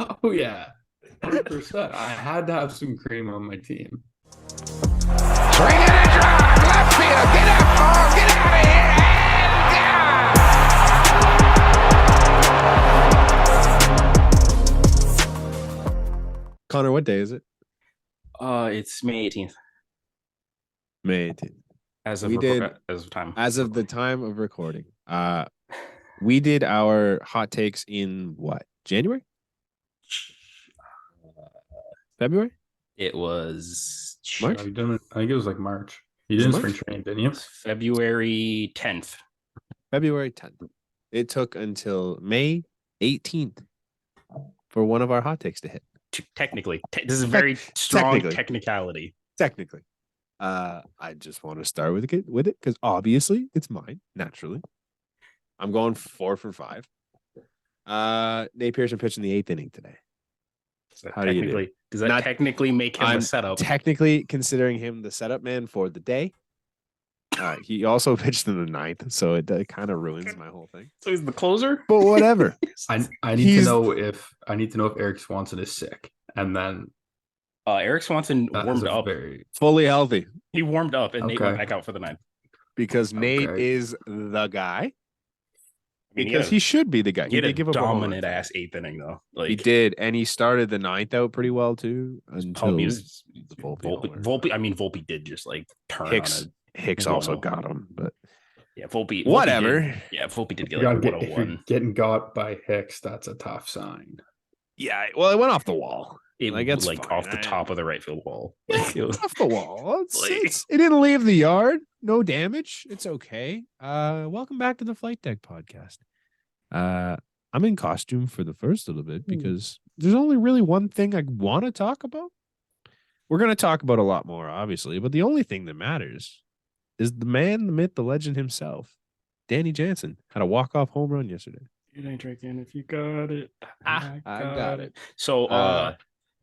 Oh yeah, 100%. I had to have some cream on my team. Swing and a drive, left field, get up, ball, get out of here, and Connor, what day is it? It's May 18th May 18th. as of time. As of the time of recording. We did our hot takes in what? January? February? It was March? I've done it. I think it was like March. You Was it did March? spring training, didn't you? February 10th. February 10th. It took until May 18th for one of our hot takes to hit. Technically, this is a very strong Technically. technicality. Technically. I just want to start with it because obviously it's mine, naturally. I'm going 4 for 5. Nate Pearson pitched in the 8th inning today. How do you do? Does that Not- technically make him a setup? Technically considering him the setup man for the day. He also pitched in the 9th, so it kind of ruins my whole thing. So he's the closer? But whatever. I need to know if Eric Swanson is sick, and then Eric Swanson that warmed is a up. very Fully healthy He warmed up, and Nate Okay. went back out for the 9th. because Nate Okay. is the guy. I mean, Because he should be the guy. he had a did give up a home run. dominant ass 8th inning, though. Like He did, and he started the 9th out pretty well too. Until Volpe, Volpe. Volpe did just like turn Hicks on it. Hicks also got him, but Yeah, Volpe. whatever. Volpe did get you like gotta get, if you're 101. getting got by Hicks, that's a tough sign. Yeah, well, it went off the wall. It Like, like it's fine. off the top of the right field wall. Like, it was, Off the wall. Like- It didn't leave the yard. No damage. It's okay. Welcome back to the Flight Deck podcast. I'm in costume for the first little bit because there's only really one thing I want to talk about. We're going to talk about a lot more, obviously, but the only thing that matters is the man, the myth, the legend himself. Danny Jansen had a walk-off home run yesterday. it ain't drinking if you got it. I got it. So,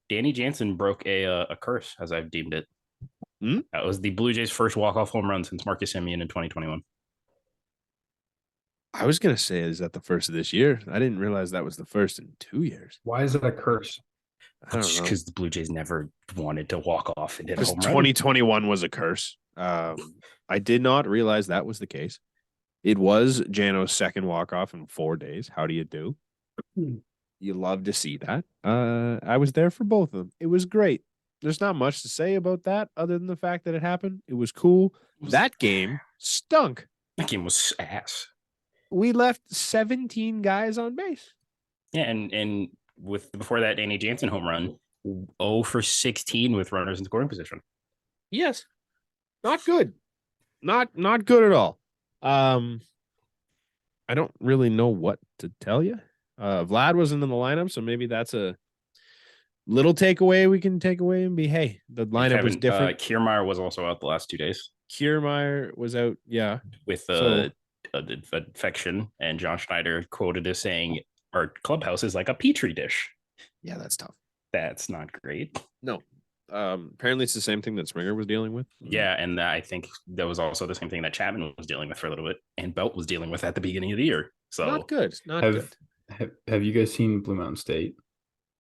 Danny Jansen broke a curse, as I've deemed it. Hmm? That was the Blue Jays' first walk-off home run since Marcus Semien in 2021. I was going to say, is that the first of this year? I didn't realize that was the first in 2 years. Why is it a curse? I don't know. Because the Blue Jays never wanted to walk off and hit a Because home run. 2021 was a curse. I did not realize that was the case. It was Jano's second walk-off in 4 days. How do you do? You love to see that. I was there for both of them. It was great. There's not much to say about that other than the fact that it happened. It was cool. That game stunk. That game was ass. We left 17 guys on base. Yeah, and with before that Danny Jansen home run, 0 for 16 with runners in scoring position. Yes. Not good. Not good at all. I don't really know what to tell you. Vlad wasn't in the lineup, so maybe that's a little takeaway we can take away and be, hey, the lineup was different. Kiermaier was also out the last 2 days Kiermaier was out, yeah. with So- the infection, and John Schneider quoted as saying, "Our clubhouse is like a petri dish." Yeah, that's tough. That's not great. No. Apparently it's the same thing that Springer was dealing with. Yeah, and I think that was also the same thing that Chapman was dealing with for a little bit, and Belt was dealing with at the beginning of the year. So Not good. Not good. Have you guys seen Blue Mountain State?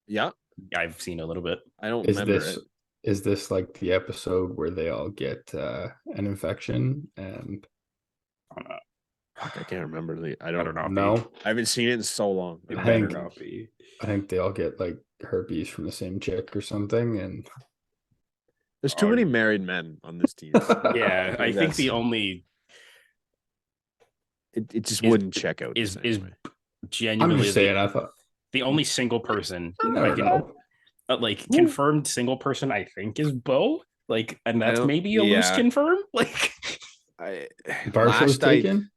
Yeah. I've seen a little bit. I don't Is remember this it. is this like the episode where they all get an infection and Fuck, I can't remember. I Better don't not know. no? I haven't seen it in so long. It I better think- not be. I think they all get like herpes from the same chick or something, and There's too many married men on this team. Yeah, I think That's- the only It just Is- wouldn't check out. is the same way. I'm genuinely just saying. I thought the only single person you I never can know. like confirmed single person I think is Bo. Like, and that's don't- maybe a loose yeah. confirm. Like, Varsho's taken.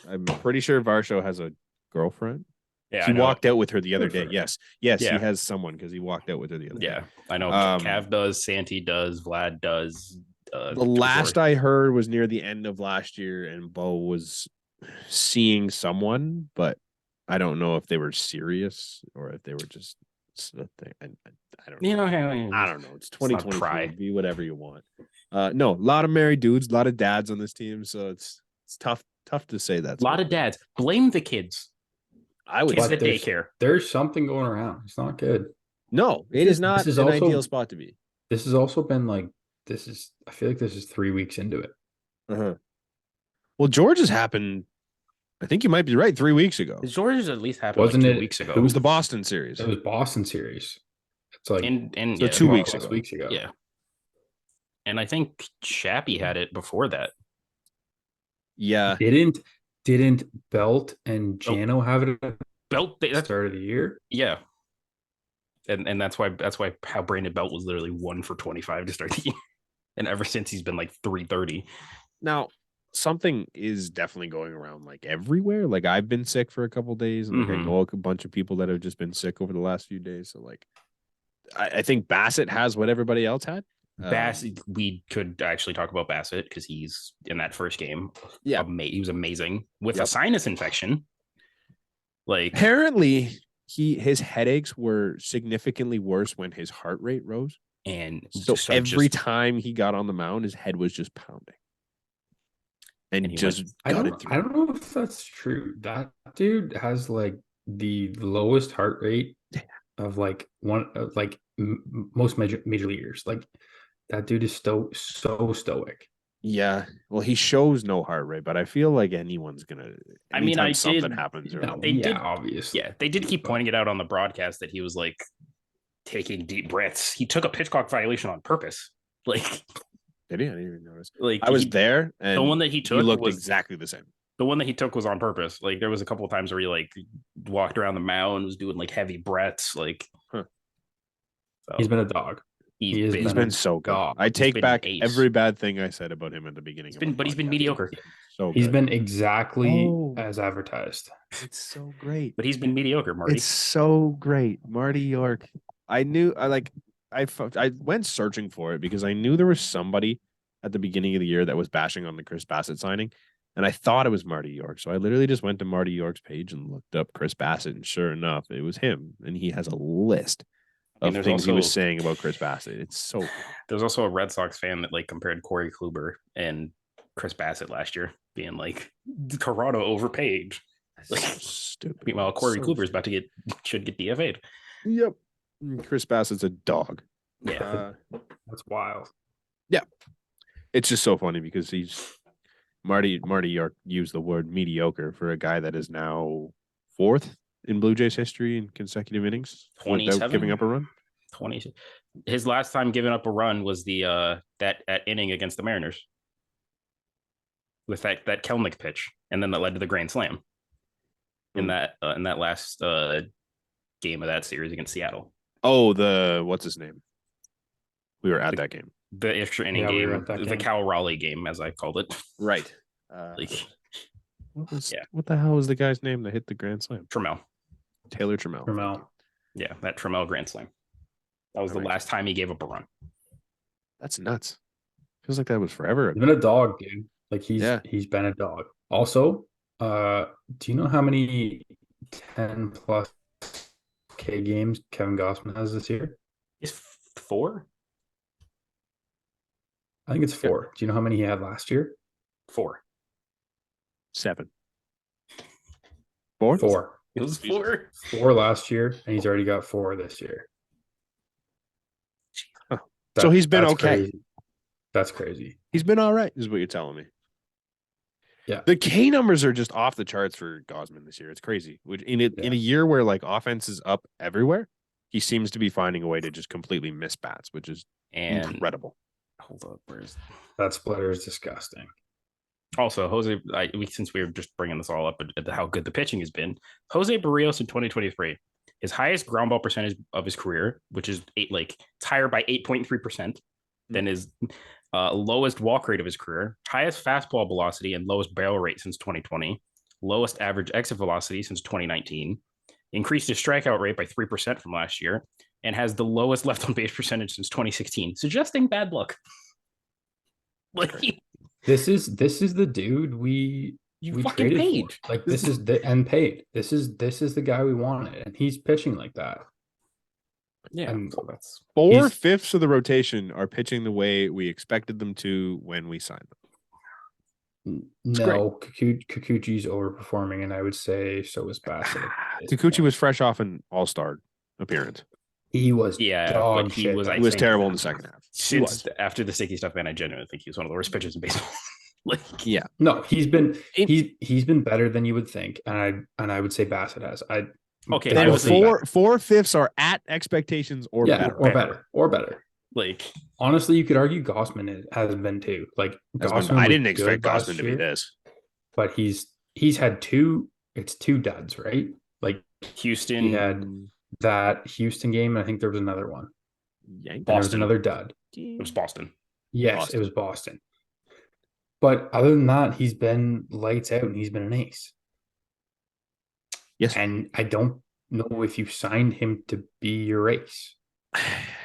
I'm pretty sure Varsho has a girlfriend. yeah, He I know. walked out with her the other Good day. for him. Yes, Yeah. he has someone because he walked out with her the other day. Yeah, I know. Um, Cav does, Santi does, Vlad does. The last I heard was near the end of last year, and Bo was seeing someone, but I don't know if they were serious or if they were just a thing. I don't know. you know, I don't know. It's not 2024. pride. Be whatever you want. No, a lot of married dudes, a lot of dads on this team, so it's tough to say that. A lot of dads blame the kids. I would Kids say at there's, daycare. there's something going around. It's not good. no. It is not is an also- ideal spot to be. This has also been like I feel like this is 3 weeks into it. Well, George's happened. I think you might be right. 3 weeks ago. George's at least happened Wasn't like it 2 weeks ago. It was the Boston series. It was Boston series. It's like and So yeah, 2 weeks 12 ago. weeks ago. Yeah. And I think Chappie had it before that. Yeah. Didn't Belt and Jano have it at Belt the start of the year? Yeah. And that's why how Brandon Belt was literally 1 for 25 to start the year. And ever since he's been like 330. Now, something is definitely going around like everywhere. Like I've been sick for a couple days, and like I know a bunch of people that have just been sick over the last few days. So like, I think Bassett has what everybody else had. Bassett, we could actually talk about Bassett because he's in that first game. Yeah, he was amazing with a sinus infection. Like apparently, his headaches were significantly worse when his heart rate rose, and so every time he got on the mound, his head was just pounding. And just I don't know if that's true. That dude has like the lowest heart rate of like most major leaguers. Like that dude is so stoic. Yeah, well, he shows no heart rate, but I feel like anyone's gonna. Anytime something happens, Obviously, yeah, they did keep pointing it out on the broadcast that he was like taking deep breaths. He took a pitch clock violation on purpose. Like, did he? I didn't even notice. Like I was there, and the one that he took looked was exactly the same. The one that he took was on purpose. Like there was a couple of times where he like walked around the mound, was doing like heavy breaths. Like so, he's been a dog. He's been so good. Dog. I take back every bad thing I said about him at the beginning. He's been mediocre. So he's been exactly as advertised. It's so great. But he's been mediocre, Marty. It's so great, Marty York. I went searching for it because I knew there was somebody at the beginning of the year that was bashing on the Chris Bassett signing, and I thought it was Marty York. So I literally just went to Marty York's page and looked up Chris Bassett, and sure enough, it was him. And he has a list of things he was saying about Chris Bassett. It's so cool. There's also a Red Sox fan that like compared Corey Kluber and Chris Bassett last year, being like Toronto overpaid. Like, stupid. Meanwhile, Corey Kluber is about to should get DFA'd. Yep. Chris Bassett's a dog. Yeah. That's wild. Yeah. It's just so funny because Marty York used the word mediocre for a guy that is now 4th in Blue Jays history in consecutive innings without giving up a run. 20. His last time giving up a run was the that inning against the Mariners with that Kelnick pitch, and then that led to the grand slam in that last game of that series against Seattle. Oh, what's his name? We were at that game. The extra inning game, the Cal Raleigh game, as I called it. Right. What the hell was the guy's name that hit the grand slam? Trammell. Taylor Trammell. Yeah, that Trammell grand slam. That was the last time he gave up a run. That's nuts. Feels like that was forever. He's been a dog, dude. Like he's been a dog. Also, do you know how many 10+ K games Kevin Gausman has this year? It's 4. I think it's 4. Do you know how many he had last year? 4. 7. 4? 4. It was 4. 4 last year, and he's already got 4 this year. Huh. So he's been okay. Crazy. That's crazy. He's been all right, is what you're telling me. Yeah. The K numbers are just off the charts for Gausman this year. It's crazy. In a year where like offense is up everywhere, he seems to be finding a way to just completely miss bats, which is incredible. Hold up, that splitter is disgusting. Also, Jose, since we were just bringing this all up at how good the pitching has been, Jose Barrios in 2023, his highest ground ball percentage of his career, which is it's higher by 8.3% than his lowest walk rate of his career, highest fastball velocity and lowest barrel rate since 2020, lowest average exit velocity since 2019, increased his strikeout rate by 3% from last year, and has the lowest left on base percentage since 2016, suggesting bad luck. This is the dude we fucking paid. For. Like this is paid. This is the guy we wanted, and he's pitching like that. Yeah, and so that's 4/5 of the rotation are pitching the way we expected them to when we signed them. No, Kikuchi's overperforming, and I would say so is Bassett. at this Kikuchi point. was fresh off an all-star appearance. He was Yeah, but dog he shit. was. though. He I was think terrible in the second half. He was. since after the sticky stuff, man, I genuinely think he was one of the worst pitchers in baseball. Like, Yeah. No, he's been It- he's been better than you would think, and I would say Bassett has. Okay, Then I was four fifths are at expectations or yeah, better. or better. like Honestly, you could argue Gossman has been too. Like Gossman, I was didn't expect good last Gossman to be year, this. but he's had two. It's two duds, right? Like Houston. he had that Houston game, and I think there was another one. Yankees. And there was another dud. It was Boston. Yes, Boston. it was Boston. But other than that, he's been lights out, and he's been an ace. Yes. And I don't know if you signed him to be your ace.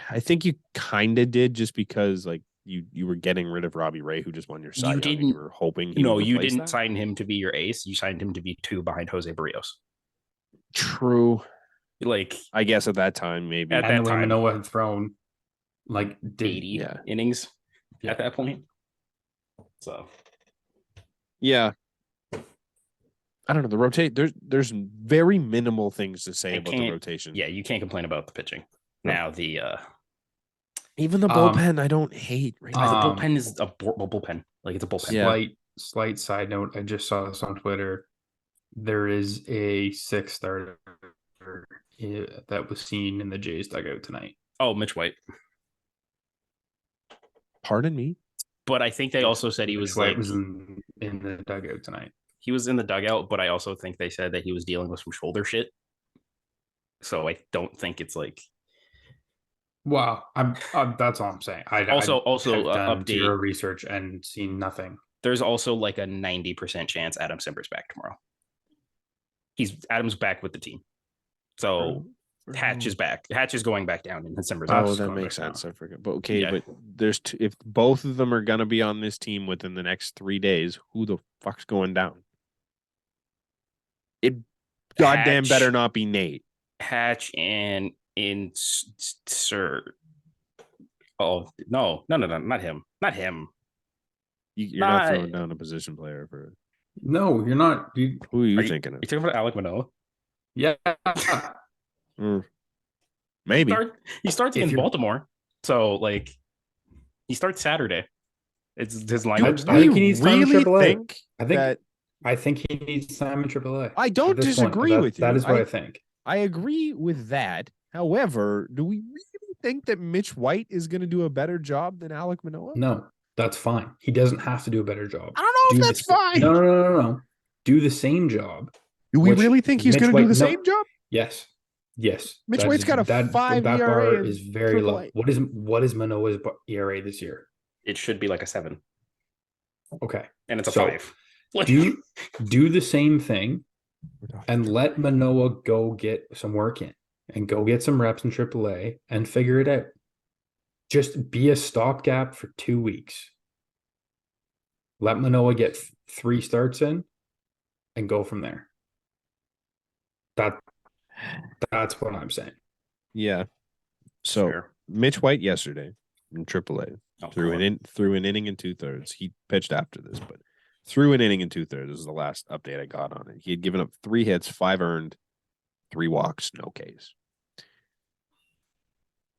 I think you kind of did just because like you were getting rid of Robbie Ray, who just won your Cy Young, and didn't- you were hoping he No, would you replace didn't that. sign him to be your ace. You signed him to be 2 behind Jose Barrios. True. Like I guess at that time maybe. At And that the way time. Manoah had thrown, like, 80 yeah. innings at that point. So Yeah. I don't know. The rotate there's very minimal things to say I about the can't- rotation. yeah, you can't complain about the pitching. No. Now the Even the bullpen I don't hate right the now. bullpen is a bullpen. Like it's a bullpen. Yeah. slight side note. I just saw this on Twitter. There is a sixth starter that was seen in the Jays dugout tonight. Oh, Mitch White. Pardon me. But I think they also said he was White like was in the dugout tonight. he was in the dugout, but I also think they said that he was dealing with some shoulder shit. So I don't think it's like Wow, that's all I'm saying. I Also- have done update. zero research and seen nothing. there's also like a 90% chance Adam Simber's back tomorrow. Adam's back with the team. So Hatch is back. Hatch is going back down, and Simber's That's Oh, that going makes back sense. down. I forgot. But okay, Yeah. but there's if both of them are gonna be on this team within the next 3 days, who the fuck's going down? It goddamn Hatch. better not be Nate. Hatch and insert. Oh no, not him. Not him. You're not Nah, throwing down a position player for No, you're not. who are you Are thinking of? You talking about Alec Manoah? Yeah, Maybe. He starts If against you're- Baltimore. So like he starts Saturday. It's his I lineup. think he needs time in really AAA. think I think that I think he needs time in AAA. I don't At this point, disagree with you. That is what I think. I agree with that. However, do we really think that Mitch White is going to do a better job than Alec Manoah? No, that's fine. He doesn't have to do a better job. I don't know Do if the that's sa- fine. No. Do the same job. Do we which really think he's Mitch going to do White- the no. same job? Yes. Mitch That White's is- got a that 5 that ERA bar in is very low. AAA. What is Manoah's ERA this year? It should be like a 7. Okay. And it's a So, 5. Like, Do the same thing and let Manoah go get some work in and go get some reps in AAA and figure it out. Just be a stopgap for 2 weeks. Let Manoah get 3 starts in and go from there. That's what I'm saying. Yeah. So fair. Mitch White yesterday in AAA Oh, threw God. an inning and 2/3. He pitched after this, but threw an inning and 2/3. This is the last update I got on it. He had given up 3 hits, 5 earned, 3 walks, no Ks.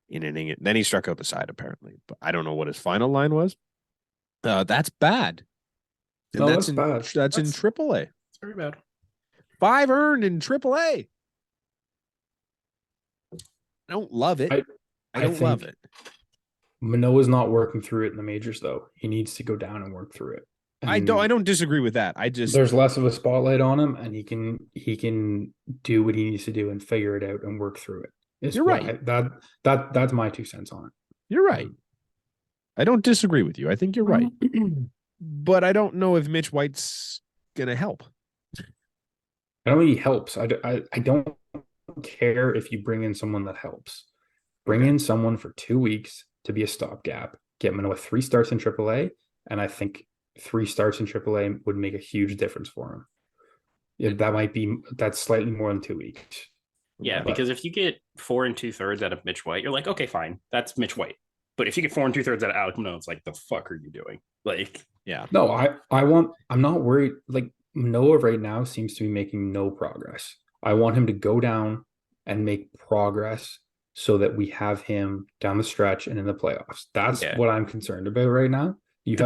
In an inning, then he struck out the side apparently, but I don't know what his final line was. That's bad. And No, that's that's in, bad. That's in That's- AAA. It's very bad. 5 earned in AAA. I don't love it. I I don't love think- it. Manoah's not working through it in the majors, though. He needs to go down and work through it. I don't disagree with that. I just There's less of a spotlight on him, and he can do what he needs to do and figure it out and work through it. You're right. That's my 2 cents on it. You're right. I don't disagree with you. I think you're right. But I don't know if Mitch White's gonna help. I don't think he helps. I don't care if you bring in someone that helps. Bring in someone for 2 weeks to be a stopgap. Get Manoah 3 starts in AAA, and I think 3 starts in AAA would make a huge difference for him. Yeah, that's slightly more than 2 weeks. Yeah, But- because if you get 4 2/3 out of Mitch White, you're like, okay, fine, that's Mitch White. But if you get 4 2/3 out of Alec Manoah, it's like, the fuck are you doing? Like, Yeah. No, I'm not worried. Like Noah right now seems to be making no progress. I want him to go down and make progress so that we have him down the stretch and in the playoffs. That's Yeah. what I'm concerned about right now. We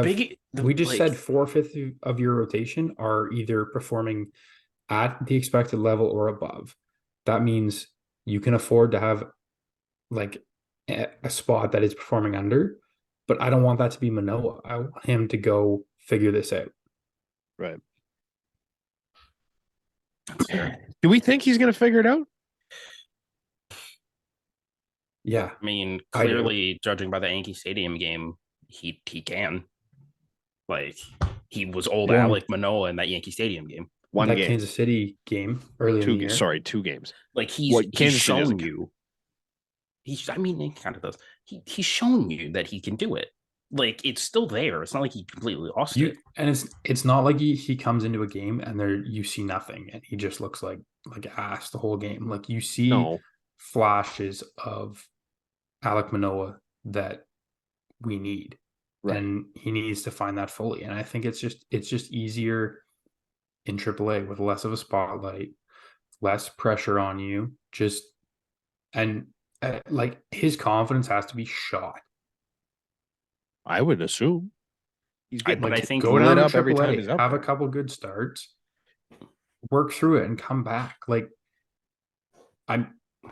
just said 4/5 of your rotation are either performing at the expected level or above. That means you can afford to have like a spot that is performing under, but I don't want that to be Manoa. I want him to go figure this out. Right. Do we think he's going to figure it out? Yeah, I mean, I do. clearly, judging by the Yankee Stadium game, he can. Like, he was old One Alec Manoa in that Yankee Stadium game. One that game. Kansas City game early in the year. Sorry, 2 games. Like Well, he's Kansas City doesn't shown count. you. I mean, it kind of does. He's shown you that he can do it. Like it's still there. It's not like he completely lost it. And it's not like he comes into a game and there you see nothing and he just looks like ass the whole game. Like you see No. flashes of Alec Manoa that we need. Right. And he needs to find that fully. And I think it's just easier in AAA with less of a spotlight, less pressure on you. Just and like his confidence has to be shot. I would assume. He's getting But I think Go lit down up to every time AAA, he's up have there. a couple good starts, work through it, and come back. Like I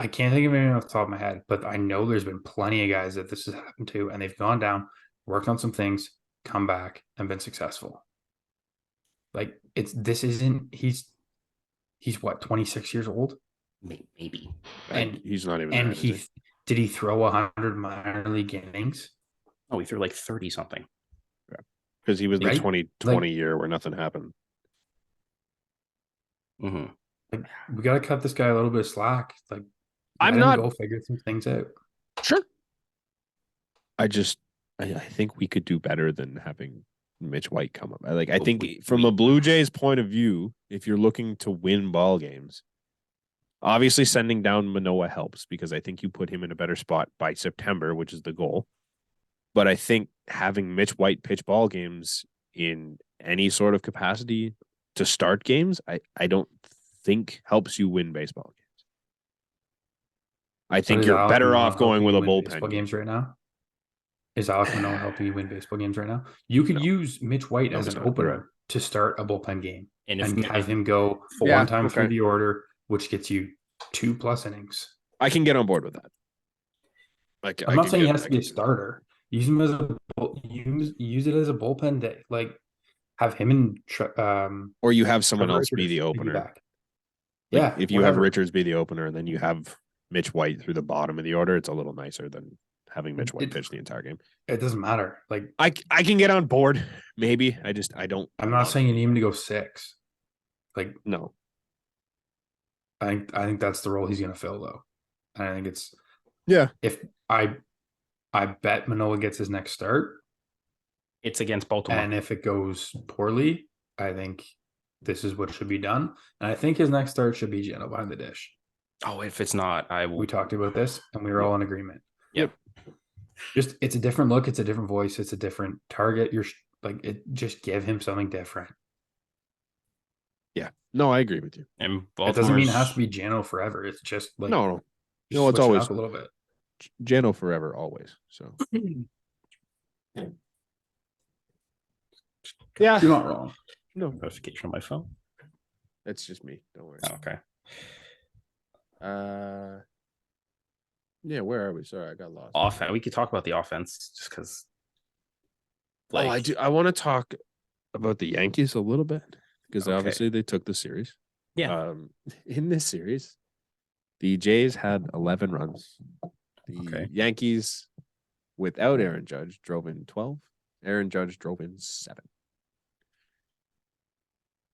can't think of anyone off the top of my head, but I know there's been plenty of guys that this has happened to, and they've gone down, worked on some things, come back, and been successful. Like he's what, 26 years old? maybe. And he's not even and that, is he? did he throw 100 minor league innings? Oh, he threw like 30 something. Because he was the Right? 2020 year where nothing happened. Mm-hmm. Like we got to cut this guy a little bit of slack. Like I'm let him not go figure some things out. sure. I think we could do better than having Mitch White come up. I think from a Blue Jays point of view, if you're looking to win ball games, obviously sending down Manoa helps because I think you put him in a better spot by September, which is the goal. But I think having Mitch White pitch ball games in any sort of capacity to start games, I don't think helps you win baseball games. I think you're better off going with a bullpen baseball games right now. Is Alec Manoa helping you win baseball games right now? You could use Mitch White as an opener to start a bullpen game and have him go one time through the order, which gets you 2+ innings. I can get on board with that. I'm not saying he has to be a starter. Use him as use it as a bullpen day. Like have him and or you have someone else be the opener. Yeah, if you have Richards be the opener and then you have Mitch White through the bottom of the order, it's a little nicer than having Mitch White pitch the entire game. It doesn't matter. Like I can get on board. Maybe I don't. I'm not saying you need him to go 6. Like no. I think that's the role he's going to fill though. And I think it's If I bet Manoa gets his next start, it's against Baltimore. And if it goes poorly, I think this is what should be done. And I think his next start should be Geno behind the dish. Oh, if it's not, I will. We talked about this and we were all in agreement. Yep. Just it's a different look, it's a different voice, it's a different target. You're like just give him something different. Yeah. No, I agree with you. And it doesn't mean it has to be Geno forever. It's just like no, it's always a little bit. Geno forever, always. So yeah, you're not wrong. No notification on my phone. That's just me. Don't worry. Oh, okay. Yeah, where are we? Sorry, I got lost. Offense. We could talk about the offense just because. I do. I want to talk about the Yankees a little bit because obviously they took the series. Yeah. In this series, the Jays had 11 runs. The Yankees, without Aaron Judge, drove in 12. Aaron Judge drove in 7.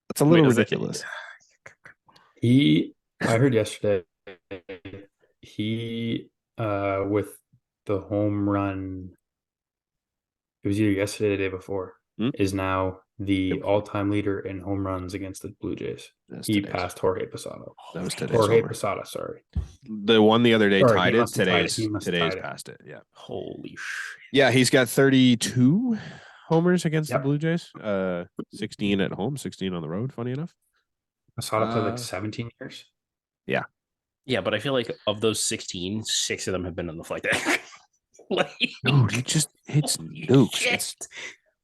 That's a little ridiculous. I heard yesterday, he with the home run, it was either yesterday or the day before, is now the all-time leader in home runs against the Blue Jays. He passed Jorge Posada. That was today. Jorge Posada, sorry. The one the other day tied it. Today's passed it. Yeah. Holy shit. Yeah, he's got 32 homers against the Yep. Blue Jays. 16 at home, 16 on the road. Funny enough. I saw it play like Uh, 17 years. Yeah, but I feel like of those 16, 6 of them have been in the flight deck. Like, Dude, he just hits holy nukes. shit. It's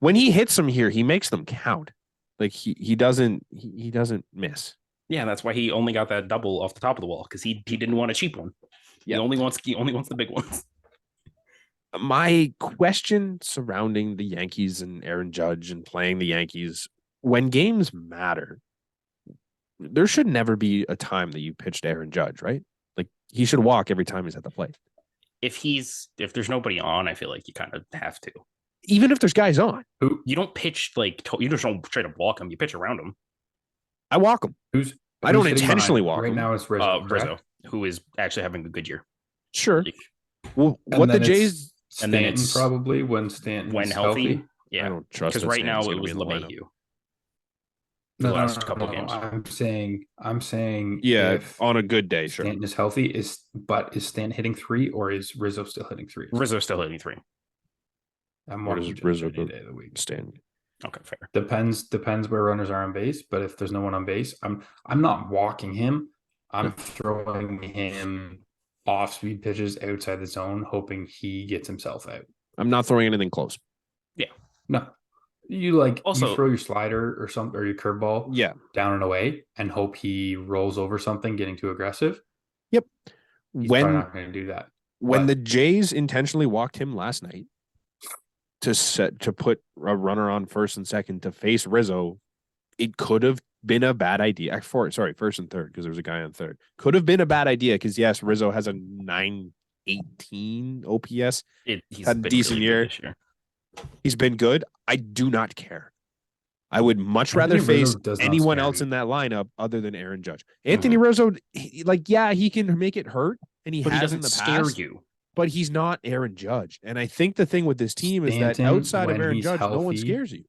when he hits them here, he makes them count. Like he doesn't miss. Yeah, that's why he only got that double off the top of the wall because he didn't want a cheap one. Yeah. He only wants the big ones. My question surrounding the Yankees and Aaron Judge and playing the Yankees when games matter, there should never be a time that you pitched Aaron Judge, right? Like he should walk every time he's at the plate. If there's nobody on, I feel like you kind of have to. Even if there's guys on, Who You don't pitch you just don't try to walk him. You pitch around him. I walk them. who's I don't hitting intentionally behind? walk right him. now. It's Rizzo. Rizzo, correct? who is actually having a good year. Sure. Like, Well, And what the then it's Jays and then Stanton it's probably when Stanton when is healthy. I Yeah, don't trust because that right now Stanton's it gonna be was in the lineup. LeMahieu. The last couple games. I'm saying Yeah, if on a good day, sure. Stanton is healthy, is Stanton hitting 3 or is Rizzo still hitting 3? Rizzo's still hitting 3. I'm Where watching does Rizzo any go? day of the week. Stanton. Okay, fair. Depends where runners are on base, but if there's no one on base, I'm not walking him. I'm throwing him off speed pitches outside the zone, hoping he gets himself out. I'm not throwing anything close. No, you Also- throw your slider or something or your curveball Yeah. down and away and hope he rolls over something, getting too aggressive. He's probably When not going to do that. when but- the Jays intentionally walked him last night to put a runner on first and second to face Rizzo, it could have been a bad idea. First and third, because there was a guy on third. Could have been a bad idea because yes, Rizzo has a 918 OPS. He's Had a been decent really good year. this year. He's been good. I do not care. I would much rather Anthony Rizzo face does not anyone scare else me. in that lineup other than Aaron Judge. Anthony Rizzo, he can make it hurt, and he But he has in doesn't the scare past. you. But he's not Aaron Judge. And I think the thing with this team is that Stanton, outside of when Aaron he's Judge, no one healthy, scares you.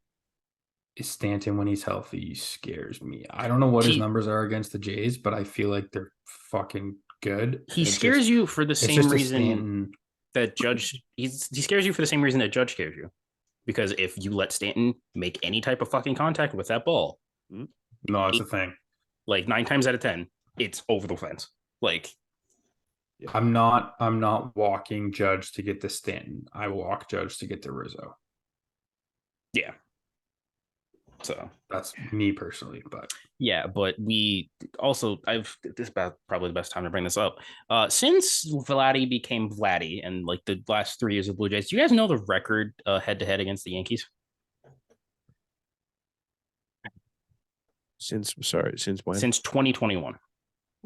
Stanton, when he's healthy, scares me. I don't know what his He- numbers are against the Jays, but I feel like they're fucking good. He scares you for the It's same just a reason Stanton. that Judge he scares you for the same reason that Judge scares you. Because if you let Stanton make any type of fucking contact with that ball, No, that's the thing. like 9 times out of 10, it's over the fence. Like, I'm not walking Judge to get to Stanton. I walk Judge to get to Rizzo. yeah. So That's me personally, but yeah, but we also this is about probably the best time to bring this up. Since Vladdy became Vladdy and like the last 3 years of Blue Jays, do you guys know the record head to head against the Yankees? Since when? Since 2021.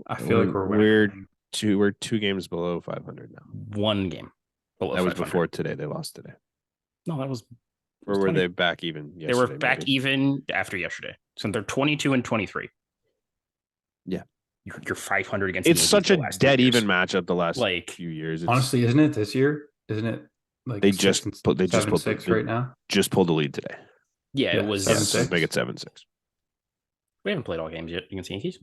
I feel like we're winning. we're 2 games below 500 now. 1 game. Below That was 500. before today. They lost today. No, that was Or were 20. they back even? They were yesterday, back maybe? even after yesterday. So they're 22 and 23. Yeah. You're 500 against It's the such a Yankees the last 3 dead years. even matchup the last Like, few years. It's, Honestly, isn't it this year? Isn't it like They 6 just and put- they just 7-6 put- right now? just pulled the lead today. yeah, Yeah, it was. Yeah, 7-6. let's make it 7-6. We haven't played all games yet against the Yankees.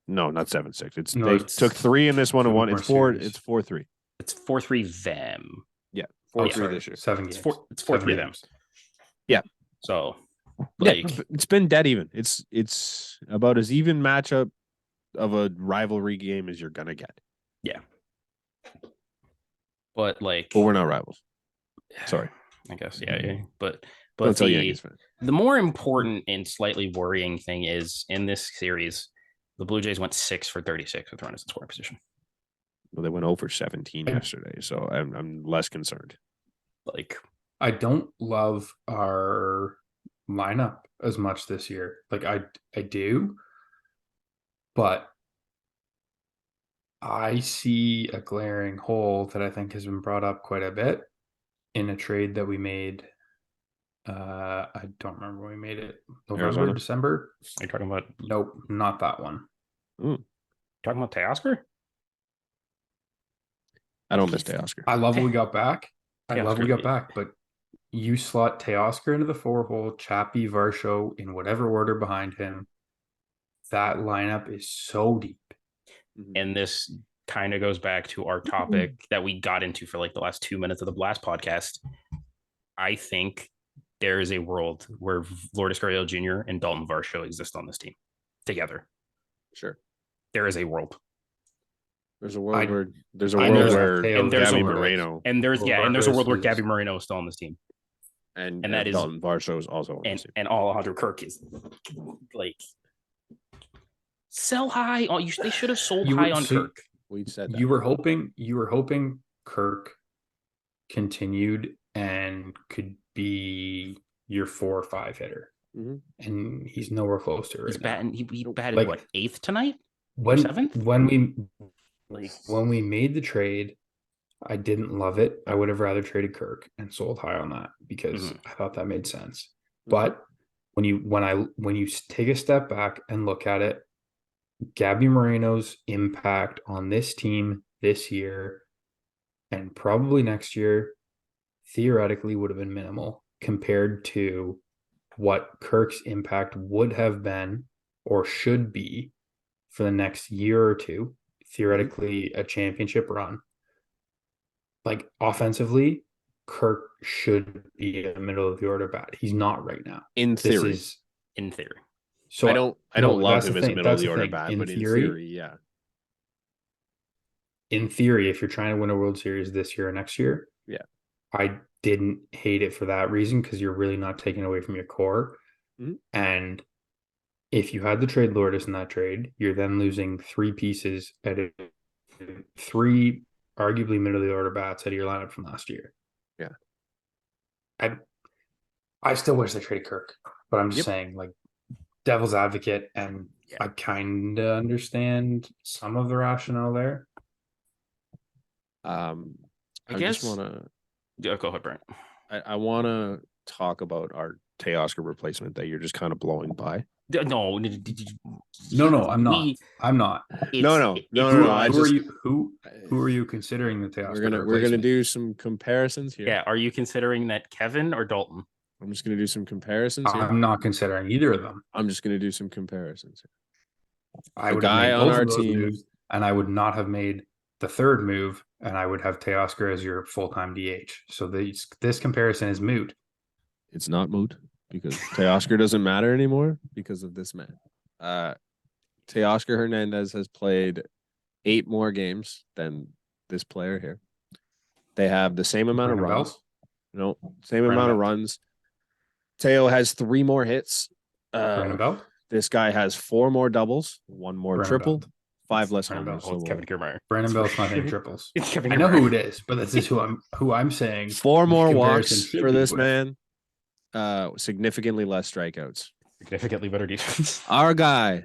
No, not 7-6. It's No, they it's took 3 in this one and 2 1. more It's 4. series. It's 4-3. It's 4-3 them. Yeah, Oh, 4-3 sorry, this year. 7 It's games. 4-3 them. games. So, Yeah, like, it's been dead even. It's about as even matchup of a rivalry game as you're gonna get. but like, But we're not rivals. Sorry. I guess, yeah. But Don't tell the, Yankees fans. the more important and slightly worrying thing is in this series, the Blue Jays went 6 for 36 with runners in scoring position. Well, they went over 17 yesterday, so I'm less concerned. Like, I don't love our lineup as much this year. Like I do, but I see a glaring hole that I think has been brought up quite a bit in a trade that we made. I don't remember when we made it. November, Arizona? December? are you talking about Nope, not that one. Teoscar? I don't miss Teoscar. I love what we got back. I love what we Teoscar, got back, but you slot Teoscar into the 4-hole, Chappie, Varsho in whatever order behind him. That lineup is so deep. And this kind of goes back to our topic that we got into for like the last 2 minutes of the last podcast. I think there is a world where Lourdes Gurriel Jr. and Dalton Varsho exist on this team together. Sure. There is a world. There's a world where and there's Gabby a Moreno and there's a world where Gabby Moreno is still on this team. and that is Dalton Varsho is also on this team. And Alejandro Kirk is like sell high. They should have sold high on Kirk. We said that. You were hoping Kirk continued and could be your 4 or 5 hitter. Mm-hmm. And he's nowhere close to it. He's batting. He batted like, what, 8th tonight? When 7th? When we made the trade, I didn't love it. I would have rather traded Kirk and sold high on that because I thought that made sense. But when you take a step back and look at it, Gabby Moreno's impact on this team this year and probably next year theoretically would have been minimal compared to what Kirk's impact would have been or should be for the next year or two, theoretically a championship run. Like offensively, Kirk should be a middle of the order bat. He's not right now. In theory. In theory. So I don't love him as a middle of the order bat, but in theory, yeah. In theory, if you're trying to win a World Series this year or next year, yeah, I didn't hate it for that reason because you're really not taking away from your core. Mm-hmm. And if you had to trade Lourdes in that trade, you're then losing 3 pieces at 3 arguably middle of the order bats out of your lineup from last year. Yeah. I still wish they traded Kirk, but I'm just saying, like, devil's advocate, and I kind of understand some of the rationale there. I just want to. Yeah, go ahead, Brent. I want to talk about our Teoscar replacement that you're just kind of blowing by. No, I'm not. I'm not. No. Who are you considering the Teoscar? We're gonna do some comparisons here. Yeah, are you considering that Kevin or Dalton? I'm just gonna do some comparisons here. I'm not considering either of them. I'm just gonna do some comparisons. I would have made both of those moves, and I would not have made the third move, and I would have Teoscar as your full-time DH. So this comparison is moot. It's not moot because Teoscar doesn't matter anymore because of this man. Teoscar Hernandez has played 8 more games than this player here. They have the same amount of runs. No, same amount of runs. Teo has 3 more hits. This guy has 4 more doubles, 1 more triple, 5 less homers. So Kevin Kiermaier. Brandon Bell's not hitting triples. It's Kevin I know who it is, but this is who I'm saying. 4 more walks for this man. Significantly less strikeouts. Significantly better defense. Our guy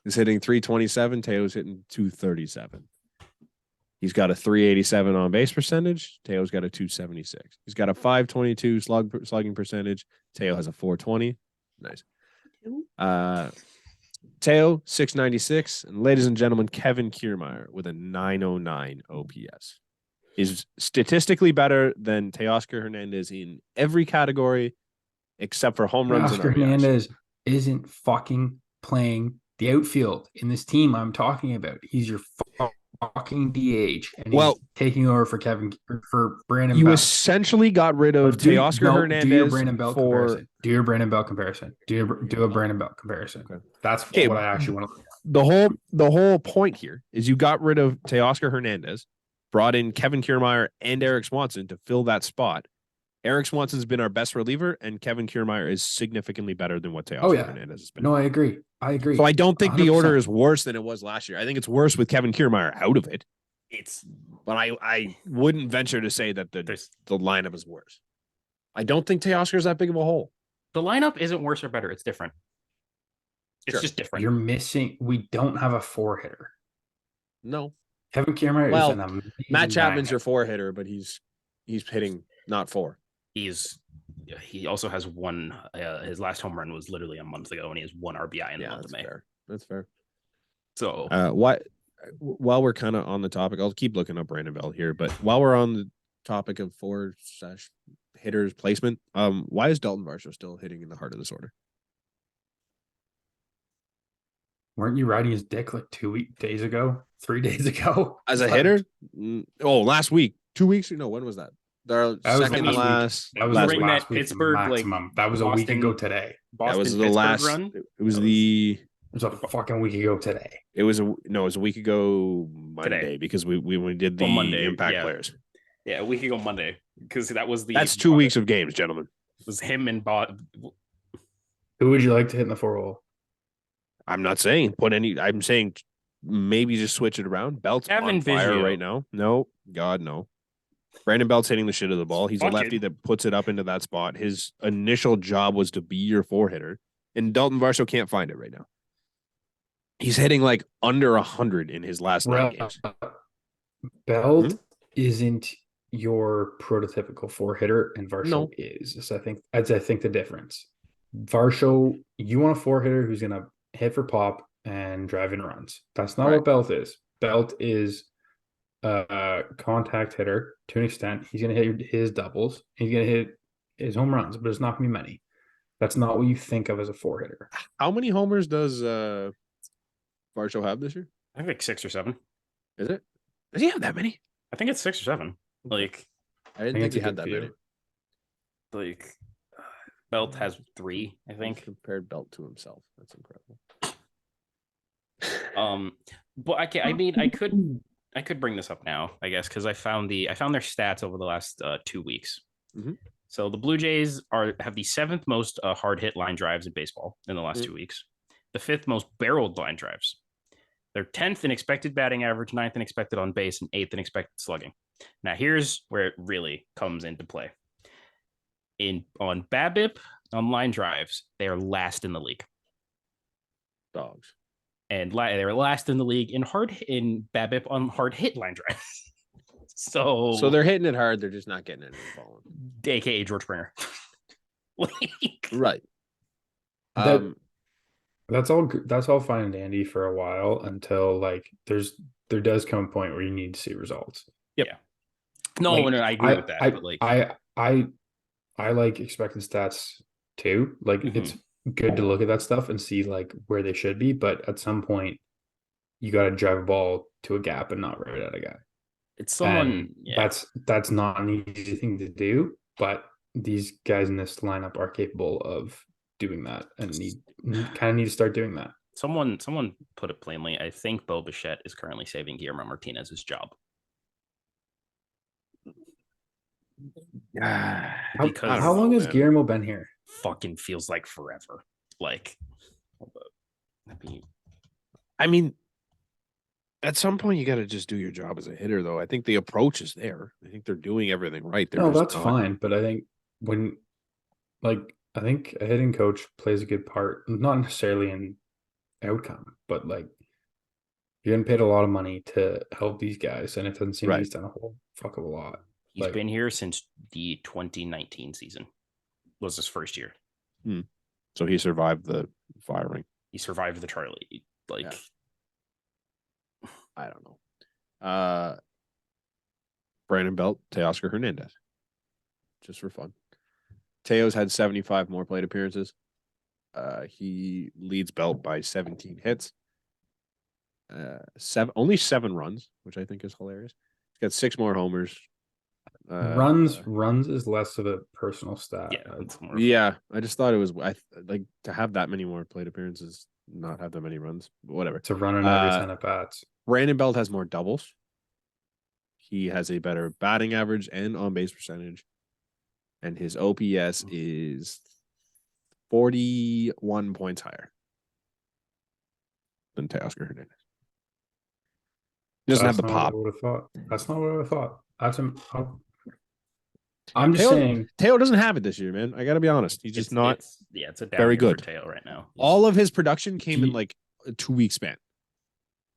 is hitting 327. Teo's hitting 237. He's got a 387 on base percentage. Teo's got a 276. He's got a 522 slugging percentage. Teo has a 420. Nice. Teo 696, and ladies and gentlemen, Kevin Kiermaier with a 909 OPS is statistically better than Teoscar Hernandez in every category except for home runs. Teoscar Hernandez isn't fucking playing the outfield in this team I'm talking about. He's your fucking DH, and he's taking over for Brandon Bell. You essentially got rid of Teoscar Hernandez. Do your Brandon Bell comparison. Do a Brandon Bell comparison. Okay. That's what I actually want to look at. The whole point here is you got rid of Teoscar Hernandez, brought in Kevin Kiermaier and Eric Swanson to fill that spot. Eric Swanson's been our best reliever, and Kevin Kiermaier is significally better than what Teoscar Hernandez has been. No, I agree. So I don't think 100%. the order is worse than it was last year. I think it's worse with Kevin Kiermaier out of it. But I wouldn't venture to say that the lineup is worse. I don't think Teoscar's that big of a hole. The lineup isn't worse or better. It's different. It's just different. You're missing. We don't have a 4-hitter. No. Kevin Kiermaier is an amazing Matt Chapman's your 4-hitter, but he's hitting not 4. He also has 1. His last home run was literally a month ago, and he has 1 RBI in the month of May. That's fair. So while we're kind of on the topic, I'll keep looking up Brandon Bell here. But while we're on the topic of 4/hitters placement, why is Dalton Varsho still hitting in the heart of this order? Weren't you riding his dick like 3 days ago? As a hitter? Last week. 2 weeks? No, when was that? They're That was second last week. last. That was last During week. that last week Pittsburgh, like, maximum. That was a week Boston- ago today. That was Boston the Pittsburgh last. run. It was That the. It was a fucking week ago today. It was a no. It was a week ago Monday Today. because we did the Well, Monday, impact yeah. players. Yeah, a week ago Monday, because that was the That's 2 weeks of games, gentlemen. It was him and Who would you like to hit in the 4-hole? I'm not saying put any. I'm saying maybe just switch it around. Belt's Kevin on fire Biggio. right now. No, God no. Brandon Belt's hitting the shit of the ball. He's a Fucking- lefty that puts it up into that spot. His initial job was to be your 4-hitter, and Dalton Varsho can't find it right now. He's hitting like under 100 in his last 9 games. Belt isn't your prototypical 4-hitter, and Varsho No. is. So I think the difference. Varsho, you want a 4-hitter who's gonna hit for pop and drive in runs. That's not Right. what Belt is. Belt is a contact hitter to an extent. He's gonna hit his doubles. He's gonna hit his home runs, but it's not gonna be many. That's not what you think of as a 4-hitter. How many homers does Varsho have this year? I think like 6 or 7. Is it? Does he have that many? I think it's 6 or 7. Like, I didn't I think think it's he a had good that few. many. like Belt has 3, I think. Compared Belt to himself. That's incredible. But I mean, I could bring this up now, I guess, because I found their stats over the last 2 weeks. Mhm. So the Blue Jays have the 7th most hard hit line drives in baseball in the last 2 weeks, the 5th most barreled line drives. They're 10th in expected batting average, 9th in expected on base, and 8th in expected slugging. Now here's where it really comes into play. On BABIP on line drives, they are last in the league. Dogs. And they're last in the league in BABIP on hard hit line drives. So they're hitting it hard. They're just not getting it falling. AKA George Springer. Right. That's all fine and dandy for a while until like there does come a point where you need to see results. No, Like, I agree with that. But like, I like expected stats too. Like it's good to look at that stuff and see like where they should be, but at some point you got to drive a ball to a gap and not right at a guy. it's someone. And that's not an easy thing to do, but these guys in this lineup are capable of doing that and need to start doing that. Someone put it plainly. I think Bo Bichette is currently saving Guillermo Martinez's job. Because How long has man. Guillermo been here? fucking feels like forever. Like, I mean, at some point you got to just do your job as a hitter, though. I think the approach is there. I think they're doing everything right. They're No, just that's not- fine. But I think I think a hitting coach plays a good part, not necessarily in outcome, but like you're getting paid a lot of money to help these guys, and it doesn't seem like Right. he's done a whole fuck of a lot. he's Like- been here since the 2019 season. Was his first year. So he survived the firing. He survived the Charlie. Like, Yeah. I don't know. Brandon Belt, Teoscar Hernandez. Just for fun. Teo's had 75 more plate appearances. He leads Belt by 17 hits. Only 7 runs, which I think is hilarious. He's got 6 more homers. Runs is less of a personal stat. yeah, it's more. Yeah, I just thought it was like to have that many more plate appearances, not have that many runs, but whatever. It's a run in every 10 at bats. Brandon Belt has more doubles. He has a better batting average and on base percentage, and his OPS is 41 points higher than Teoscar Hernandez. He doesn't have the That's not pop. what I would have thought. That's not what I would have thought. I'm just Teo- saying. Teo doesn't have it this year, man. I got to be honest. He's just not. It's a down very year for good. Teo right now. All of his production came in He- like a 2-week span.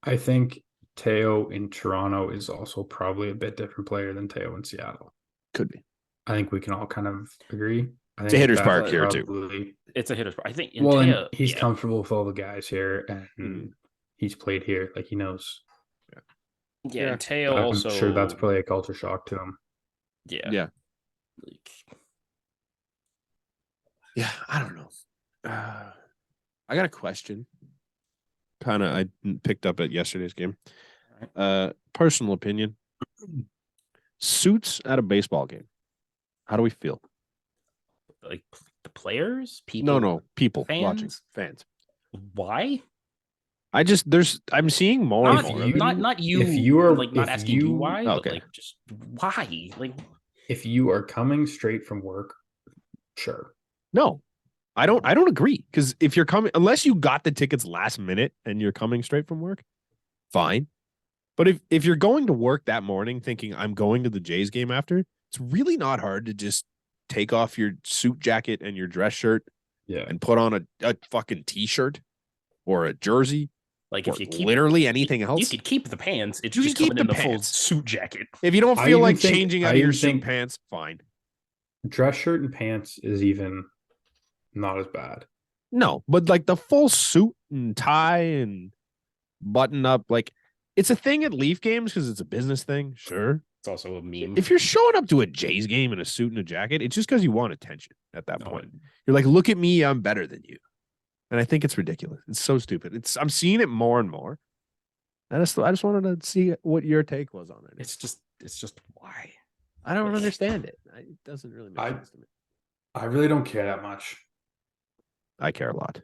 I think Teo in Toronto is also probably a bit different player than Teo in Seattle. Could be. I think we can all kind of agree. I It's a think hitter's that's park here, too. probably- It's a hitter's. I think. Well, Teo, and he's yeah. comfortable with all the guys here, and he's played here. Like he knows. Yeah, and Teo I'm also. sure that's probably a culture shock to him. Yeah. Yeah. Like, Yeah, I don't know. I got a question. Kind of, I picked up at yesterday's game. Personal opinion. Suits at a baseball game. How do we feel? Like the players, people. No, people fans? watching, fans. Why? I'm seeing more and Not more of it. not you. if you are like not if asking you you why, but Okay. like just why? Like if you are coming straight from work, sure. No, I don't agree. Because if you're coming, unless you got the tickets last minute and you're coming straight from work, fine. But if you're going to work that morning thinking I'm going to the Jays game after, it's really not hard to just take off your suit jacket and your dress shirt Yeah. and put on a fucking t-shirt or a jersey. like Or if you keep literally anything else. you could keep the pants. It's You just can keep coming in the the full pants. suit jacket. If you don't I feel even like think- changing I out of your even suit think- pants, fine. Dress shirt and pants is even not as bad. No, but like the full suit and tie and button up, like it's a thing at Leaf games because it's a business thing, sure. It's also a meme. If you're showing up to a Jays game in a suit and a jacket, it's just because you want attention at that No, point. You're like, look at me, I'm better than you. And I think it's ridiculous. It's so stupid. I'm seeing it more and more. I just wanted to see what your take was on it. it's just why? I don't understand it. It doesn't really make sense to me. I really don't care that much. I care a lot.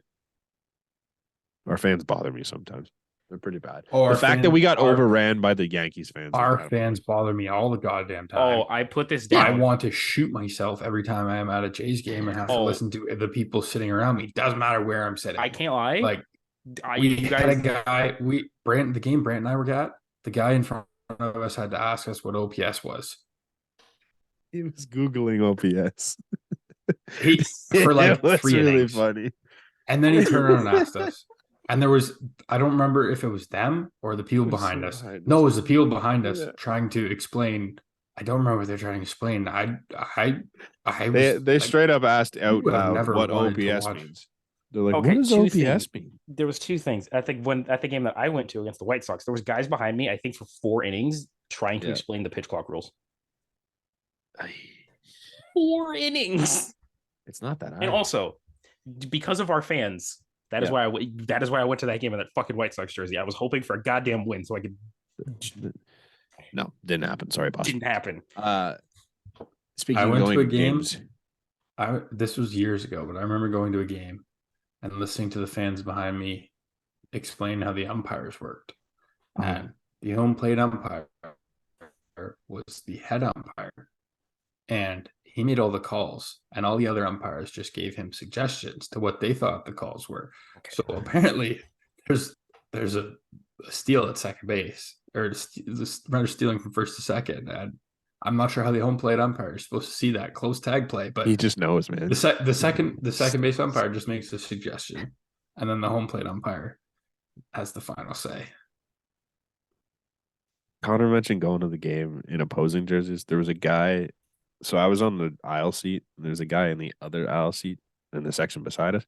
Our fans bother me sometimes. They're pretty bad. Oh, The our fact that fans- we got our- overran by the Yankees fans. is Our kind of fans bother me all the goddamn time. Oh, I put this I down. want to shoot myself every time I am at a Jays game and have to Oh. listen to the people sitting around me. Doesn't matter where I'm sitting. I can't lie. Like you we guys, had a guy. The game Brant and I were at. The guy in front of us had to ask us what OPS was. He was Googling OPS. He for like It was 3 really innings, funny. and then he turned around and asked us. And there was, I don't remember if it was them or the people It was behind so us. behind No, us. it was the people behind us Yeah. trying to explain. I don't remember what they're trying to explain. I They was like, straight up asked out would have loud never what wanted to OPS watch. means. They're like, Okay, what does two OPS things. mean? there was two things. I think when at the game that I went to against the White Sox, there was guys behind me. I think for 4 innings trying to Yeah. explain the pitch clock rules. 4 innings. It's not that high. And also, because of our fans, that is Yeah. why that is why I went to that game in that fucking White Sox jersey. I was hoping for a goddamn win, so I could. No, didn't happen. Sorry, boss. Didn't happen. Speaking I of went going to a game. games, This was years ago, but I remember going to a game and listening to the fans behind me explain how the umpires worked. And the home plate umpire was the head umpire, and he made all the calls, and all the other umpires just gave him suggestions to what they thought the calls were. So apparently, there's a steal at second base, or the runner stealing from first to second, and I'm not sure how the home plate umpire is supposed to see that close tag play, but he just knows, man. the second base umpire just makes a suggestion, and then the home plate umpire has the final say. Connor mentioned going to the game in opposing jerseys. There was a guy. So I was on the aisle seat, and there's a guy in the other aisle seat in the section beside us.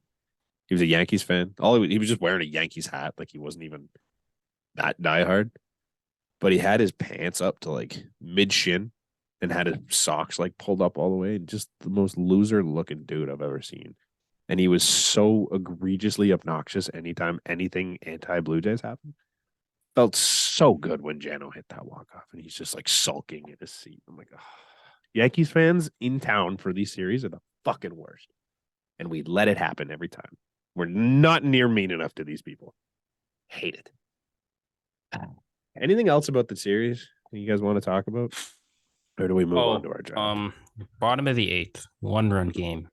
He was a Yankees fan. He was just wearing a Yankees hat, like he wasn't even that diehard. But he had his pants up to like mid shin, and had his socks like pulled up all the way. Just the most loser looking dude I've ever seen. And he was so egregiously obnoxious anytime anything anti Blue Jays happened. Felt so good when Jano hit that walk off, and he's just like sulking in his seat. I'm like, oh. Yankees fans in town for these series are the fucking worst. And we let it happen every time. We're not near mean enough to these people. Hate it. Anything else about the series that you guys want to talk about? Or do we move on to our draft? Bottom of the 8th, 1-run game.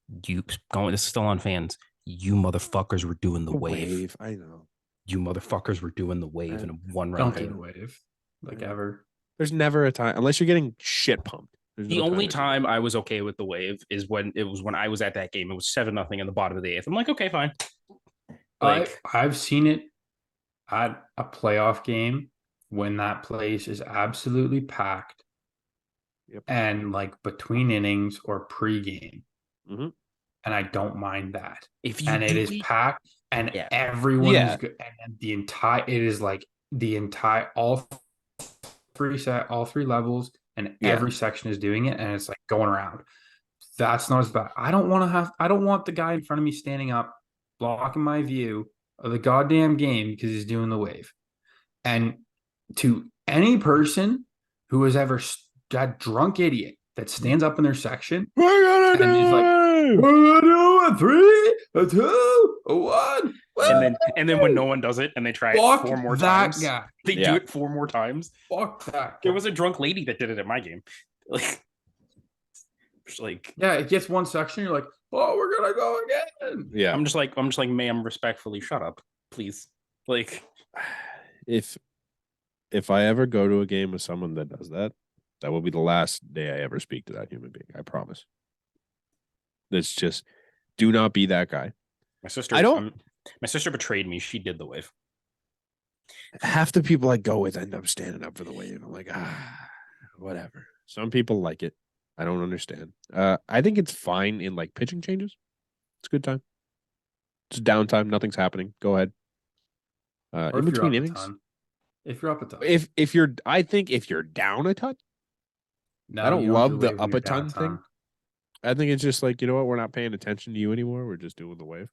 This is still on fans. You motherfuckers were doing the wave. I know. You motherfuckers were doing the wave in a 1-run Don't do the game. wave, like ever. There's never a time, unless you're getting shit pumped. There's The no only to do time I was okay with the wave is when I was at that game. It was 7-0 in the bottom of the 8th. I'm like, okay, fine. I've seen it at a playoff game when that place is absolutely packed. Yep. And like between innings or pregame. Mhm. And I don't mind that. If you And it is packed and Yeah. everyone Yeah. is good. And the entire, it is like the entire, all three levels, and Yeah. every section is doing it. And it's like going around. That's not as bad. I don't want the guy in front of me standing up, blocking my view of the goddamn game because he's doing the wave. And to any person who has ever, that drunk idiot that stands up in their section We're gonna and is like, do it. we're gonna do a 3, a 2, a 1. And then when no one does it and they try it Fuck 4 more that times, guy. they do it 4 more times. Fuck that guy. There was a drunk lady that did it at my game. Like Yeah, it gets one section. You're like, oh, we're gonna go again. Yeah. I'm just like, ma'am, respectfully, shut up, please. Like, If I ever go to a game with someone that does that, that will be the last day I ever speak to that human being. I promise. It's just, do not be that guy. my sister, my sister betrayed me. She did the wave. Half the people I go with end up standing up for the wave. I'm like, whatever. Some people like it. I don't understand. I think it's fine in like pitching changes. It's a good time. It's downtime. Nothing's happening. Go ahead. Or In if you're between up a innings. ton. If you're up a ton. I think if you're down a ton, No, I don't you do love the wave when up you're a ton downtown. thing. I think it's just like, you know what? We're not paying attention to you anymore. We're just doing the wave.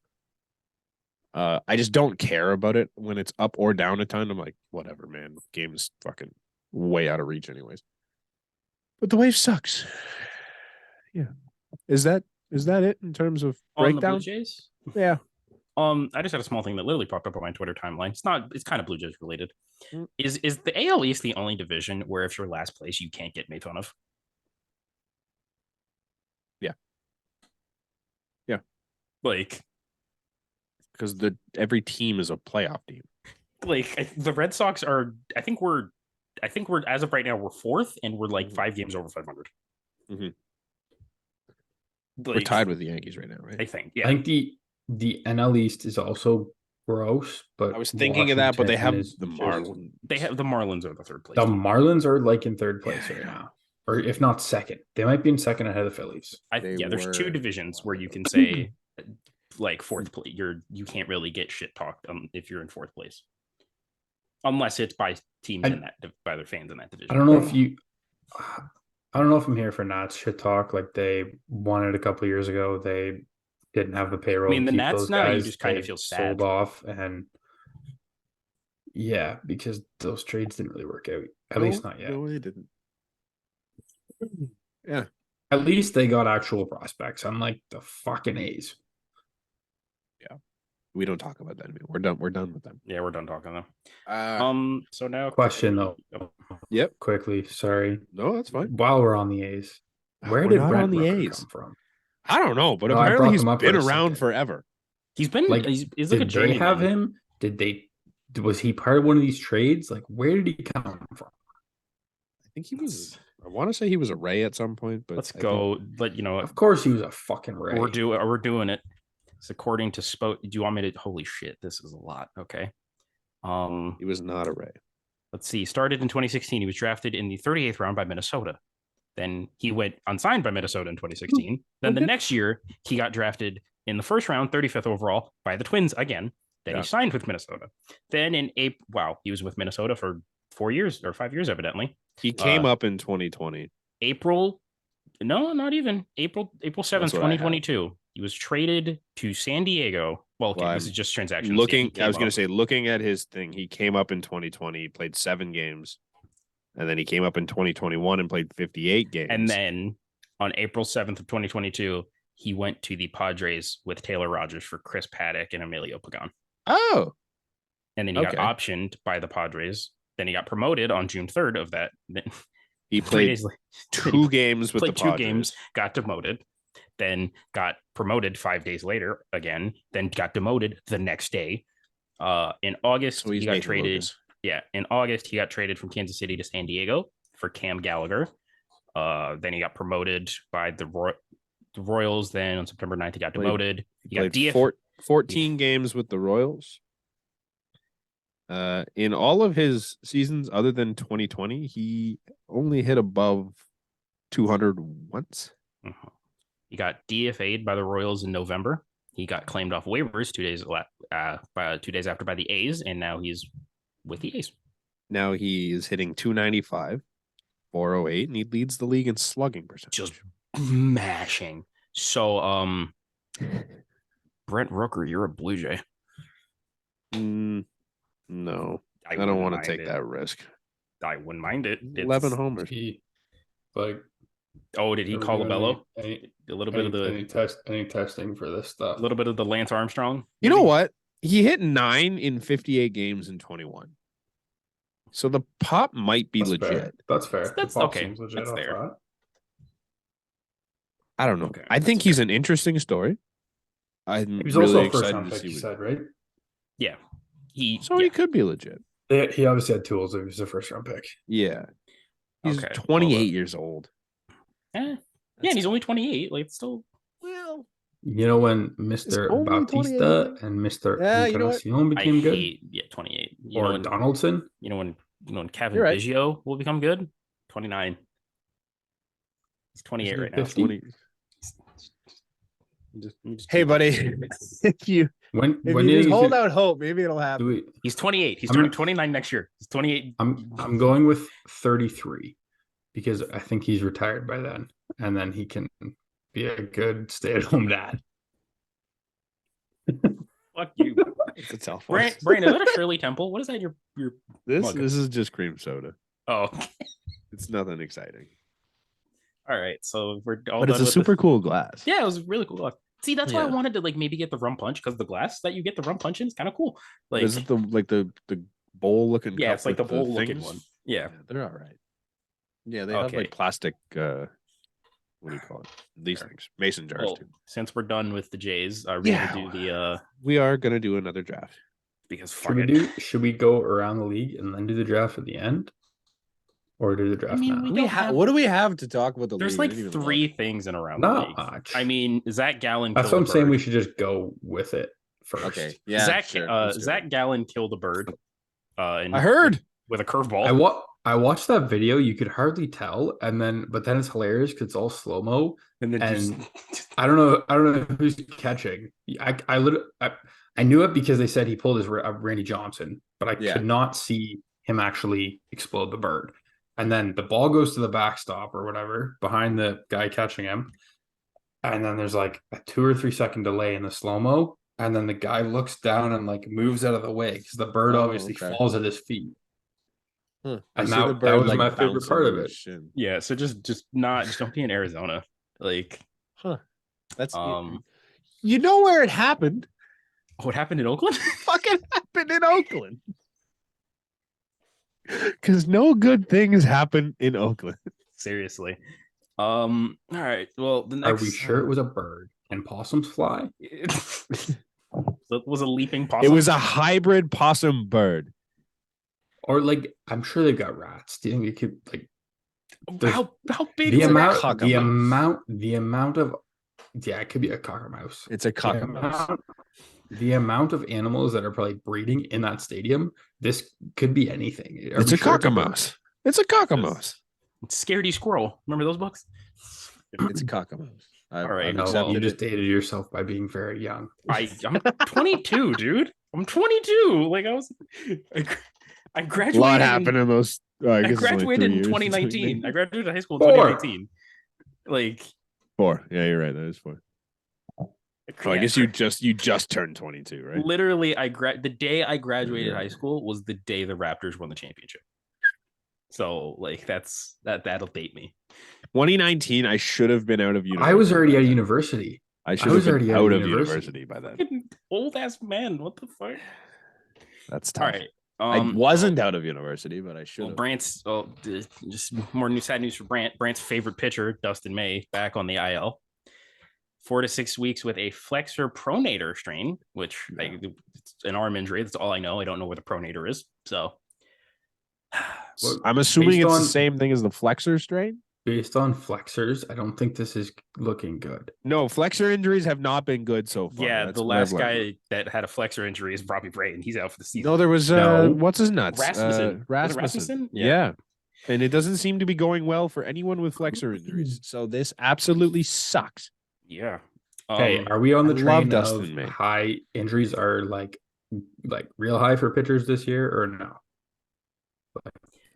I just don't care about it when it's up or down a ton. I'm like, whatever, man. Game's fucking way out of reach, anyways. But the wave sucks. Yeah. Is that it in terms of On the breakdown? Blue Jays? Yeah. I just had a small thing that literally popped up on my Twitter timeline. It's kind of Blue Jays related. Mm. Is the AL East the only division where if you're last place, you can't get made fun of? Yeah. Yeah. Like, Because every team is a playoff team. like the Red Sox are, I think we're as of right now, we're 4th and we're like 5 games over 500. Mhm. Like, We're tied with the Yankees right now, right? I think, I yeah. think the NL East is also gross, but I was thinking of that, but they have Washington is the just- Marlins. They have the Marlins are the 3rd place. The Marlins are like in 3rd place Yeah, right I know. now, or if not second. They might be in second ahead of the Phillies. There's 2 were- divisions where you can say like 4th place. You can't really get shit talked if you're in 4th place, unless it's by teams by their fans in that division. I don't know if you. I don't know if I'm here for Nats shit talk. Like they won it a couple years ago. They didn't have the payroll. I mean, to the keep Nats those now, you guys. just kind of They feel sold sad. off, and yeah, because those trades didn't really work out. At least not yet. No, they didn't. Yeah. At least they got actual prospects, unlike the fucking A's. We don't talk about that anymore. We're done with them. Yeah, we're done talking though. So now Question though. Yep. Quickly, sorry. No, that's fine. While we're on the A's, where We're did not Brent on the Rooker A's. come from? I don't know, but No, I apparently brought he's them up been for a around second. forever. he's been Like, he's like a did they journeyman. have him? Was he part of one of these trades? Like, where did he come from? I think he was. I want to say he was a Ray at some point, but Let's I go. But you know what? Of course, he was a fucking Ray. We're doing it. It's according to Spoke. Do you want me to? Holy shit, this is a lot. Okay. He was not a Ray. Let's see. Started in 2016. He was drafted in the 38th round by Minnesota. Then he went unsigned by Minnesota in 2016. Then the next year, he got drafted in the 1st round, 35th overall, by the Twins again. Then he signed with Minnesota. Then in April, he was with Minnesota for 4 years or 5 years, evidently. He came up in 2020. April 7th, That's what I 2022. He was traded to San Diego. Well, okay, this is just transactions. I was going to say, looking at his thing, he came up in 2020, played 7 games, and then he came up in 2021 and played 58 games. And then on April 7th of 2022, he went to the Padres with Taylor Rogers for Chris Paddock and Emilio Pagan. Oh. And then he got optioned by the Padres. Then he got promoted on June 3rd of that. He played 2 games with the Padres. 2 games, got demoted, then got promoted 5 days later again, then got demoted the next day. In August, he got traded. Lucas. Yeah, in August, he got traded from Kansas City to San Diego for Cam Gallagher. Then he got promoted by the Royals. Then on September 9th, he got demoted. He got played 14 games with the Royals. In all of his seasons other than 2020, he only hit above 200 once. He got DFA'd by the Royals in November. He got claimed off waivers 2 days 2 days after by the A's, and now he's with the A's. Now he is hitting 295, 408, and he leads the league in slugging percentage. Just mashing. So, Brent Rooker, you're a Blue Jay. No, I don't want to take that risk. I wouldn't mind it. 11 homers. Like, Oh, did he Are we call doing Labello? any A little bit of the any testing for this stuff? Lance Armstrong. You know maybe? what? He hit 9 in 58 games in 21. So the pop might be That's legit. fair. That's fair. That's the pop okay. seems legit That's off fair. that. I don't know. Okay, I think that's he's fair. an interesting story. I'm He was really also a first excited round to pick, see you what said, right? Yeah. He he could be legit. He obviously had tools. He was a first round pick. Yeah. He's Okay. 28 years old. Yeah, and he's only 28. Like, it's still. Well, You know when It's Mr. only Bautista 28. and Mr. Yeah, you know what? Encarnacion I became good? hate 28. Or Donaldson? When Kevin You're right. Biggio will become good? 29. He's 28 he right now. 50? 20. Just Hey, keep buddy. it. if you When just is hold it- out hope, maybe it'll happen. do we, He's 28. He's I'm turning gonna- 29 next year. He's 28. I'm going with 33 because I think he's retired by then, and then he can be a good stay-at-home dad. Fuck you. It's a tough one. Brand, is that a Shirley Temple? What is that? Your This mug? is just cream soda. Oh, It's nothing exciting. all right. So we're all But done it's a with super cool glass. Yeah, it was really cool. See, that's why I Yeah. wanted to like maybe get the rum punch because the glass that you get the rum punch in is kind of cool. Like, Is it the bowl looking yeah, cup it's like the with bowl looking things? one. Yeah. They're all right. Yeah, they have Okay. like plastic what do you call it? These Sure. things. Mason jars Well, too. since we're done with the Jays, are we Yeah. gonna do the We are gonna do another draft. because fuck Should we go around the league and then do the draft at the end? Or do the draft mean, now? we don't have- What do we have to talk about the There's league? I like didn't even three look. things in around the Not league. much. I mean, Zach Gallen. That's killed what I'm a saying. bird. We should just go with it first. Okay. Yeah. Zach sure, let's do it. Zach Gallen killed a bird. I heard. with a curveball. I watched that video. You could hardly tell, but then it's hilarious because it's all slow mo. And then And I don't know who's catching. I knew it because they said he pulled his Randy Johnson, but I Yeah. could not see him actually explode the bird. And then the ball goes to the backstop or whatever behind the guy catching him. And then there's like a 2 or 3 second delay in the slow mo. And then the guy looks down and like moves out of the way because the bird obviously okay. falls at his feet. Huh. And I see the that bird was like my favorite bouncing part of on it. his shin. yeah, so just don't be in Arizona. Like, Huh. That's um, you know where it happened. what happened in Oakland? Fucking happened in Oakland. Because no good things happen in Oakland. Seriously. All right. Well, the next Are we sure it was a bird? Can possums fly? it was a leaping It possum. was a hybrid possum bird. Or like I'm sure they've got rats. Do you think it could like there's- how big the is amount that? the amount of it could be a cockermouse. It's a cockermouse. The amount of animals that are probably breeding in that stadium, this could be anything. Are It's we a sure cockermouse. It's a cockermouse. Scaredy Squirrel. Remember those books? It's a cockermouse. All right, No, well, you just dated yourself by being very young. I'm 22, dude. I'm 22. Like I A graduated. lot happened in those. I I guess it's only graduated 3 in years 2019. between I me. graduated high school in 4. 2019. Like 4. Yeah, you're right. That is 4. Oh, I yeah, guess you just turned 22, right? literally the day I graduated high school was the day the Raptors won the championship. So like that'll date me. 2019, I should have been out of university. I was already by out of then. university. I should was have already been out of out of university. university by then. Old ass man. What the fuck? That's tough. All right. I wasn't out of university, but I should Well, have. Brant's just more sad news for Brant. Brant's favorite pitcher, Dustin May, back on the IL. 4 to 6 weeks with a flexor pronator strain, which it's an arm injury. That's all I know. I don't know where the pronator is. So I'm assuming Based it's on- the same thing as the flexor strain. Based on flexors, I don't think this is looking good. No, flexor injuries have not been good so far. yeah, That's the what I've last learned. guy that had a flexor injury is Robbie Bray, and he's out for the season. No, there was No. what's his nuts? Rasmussen. Was it Rasmussen. Rasmussen? Yeah. And it doesn't seem to be going well for anyone with flexor injuries. So this absolutely sucks. Yeah. Hey, are we on the I love train Dustin of May. high injuries are like real high for pitchers this year or no?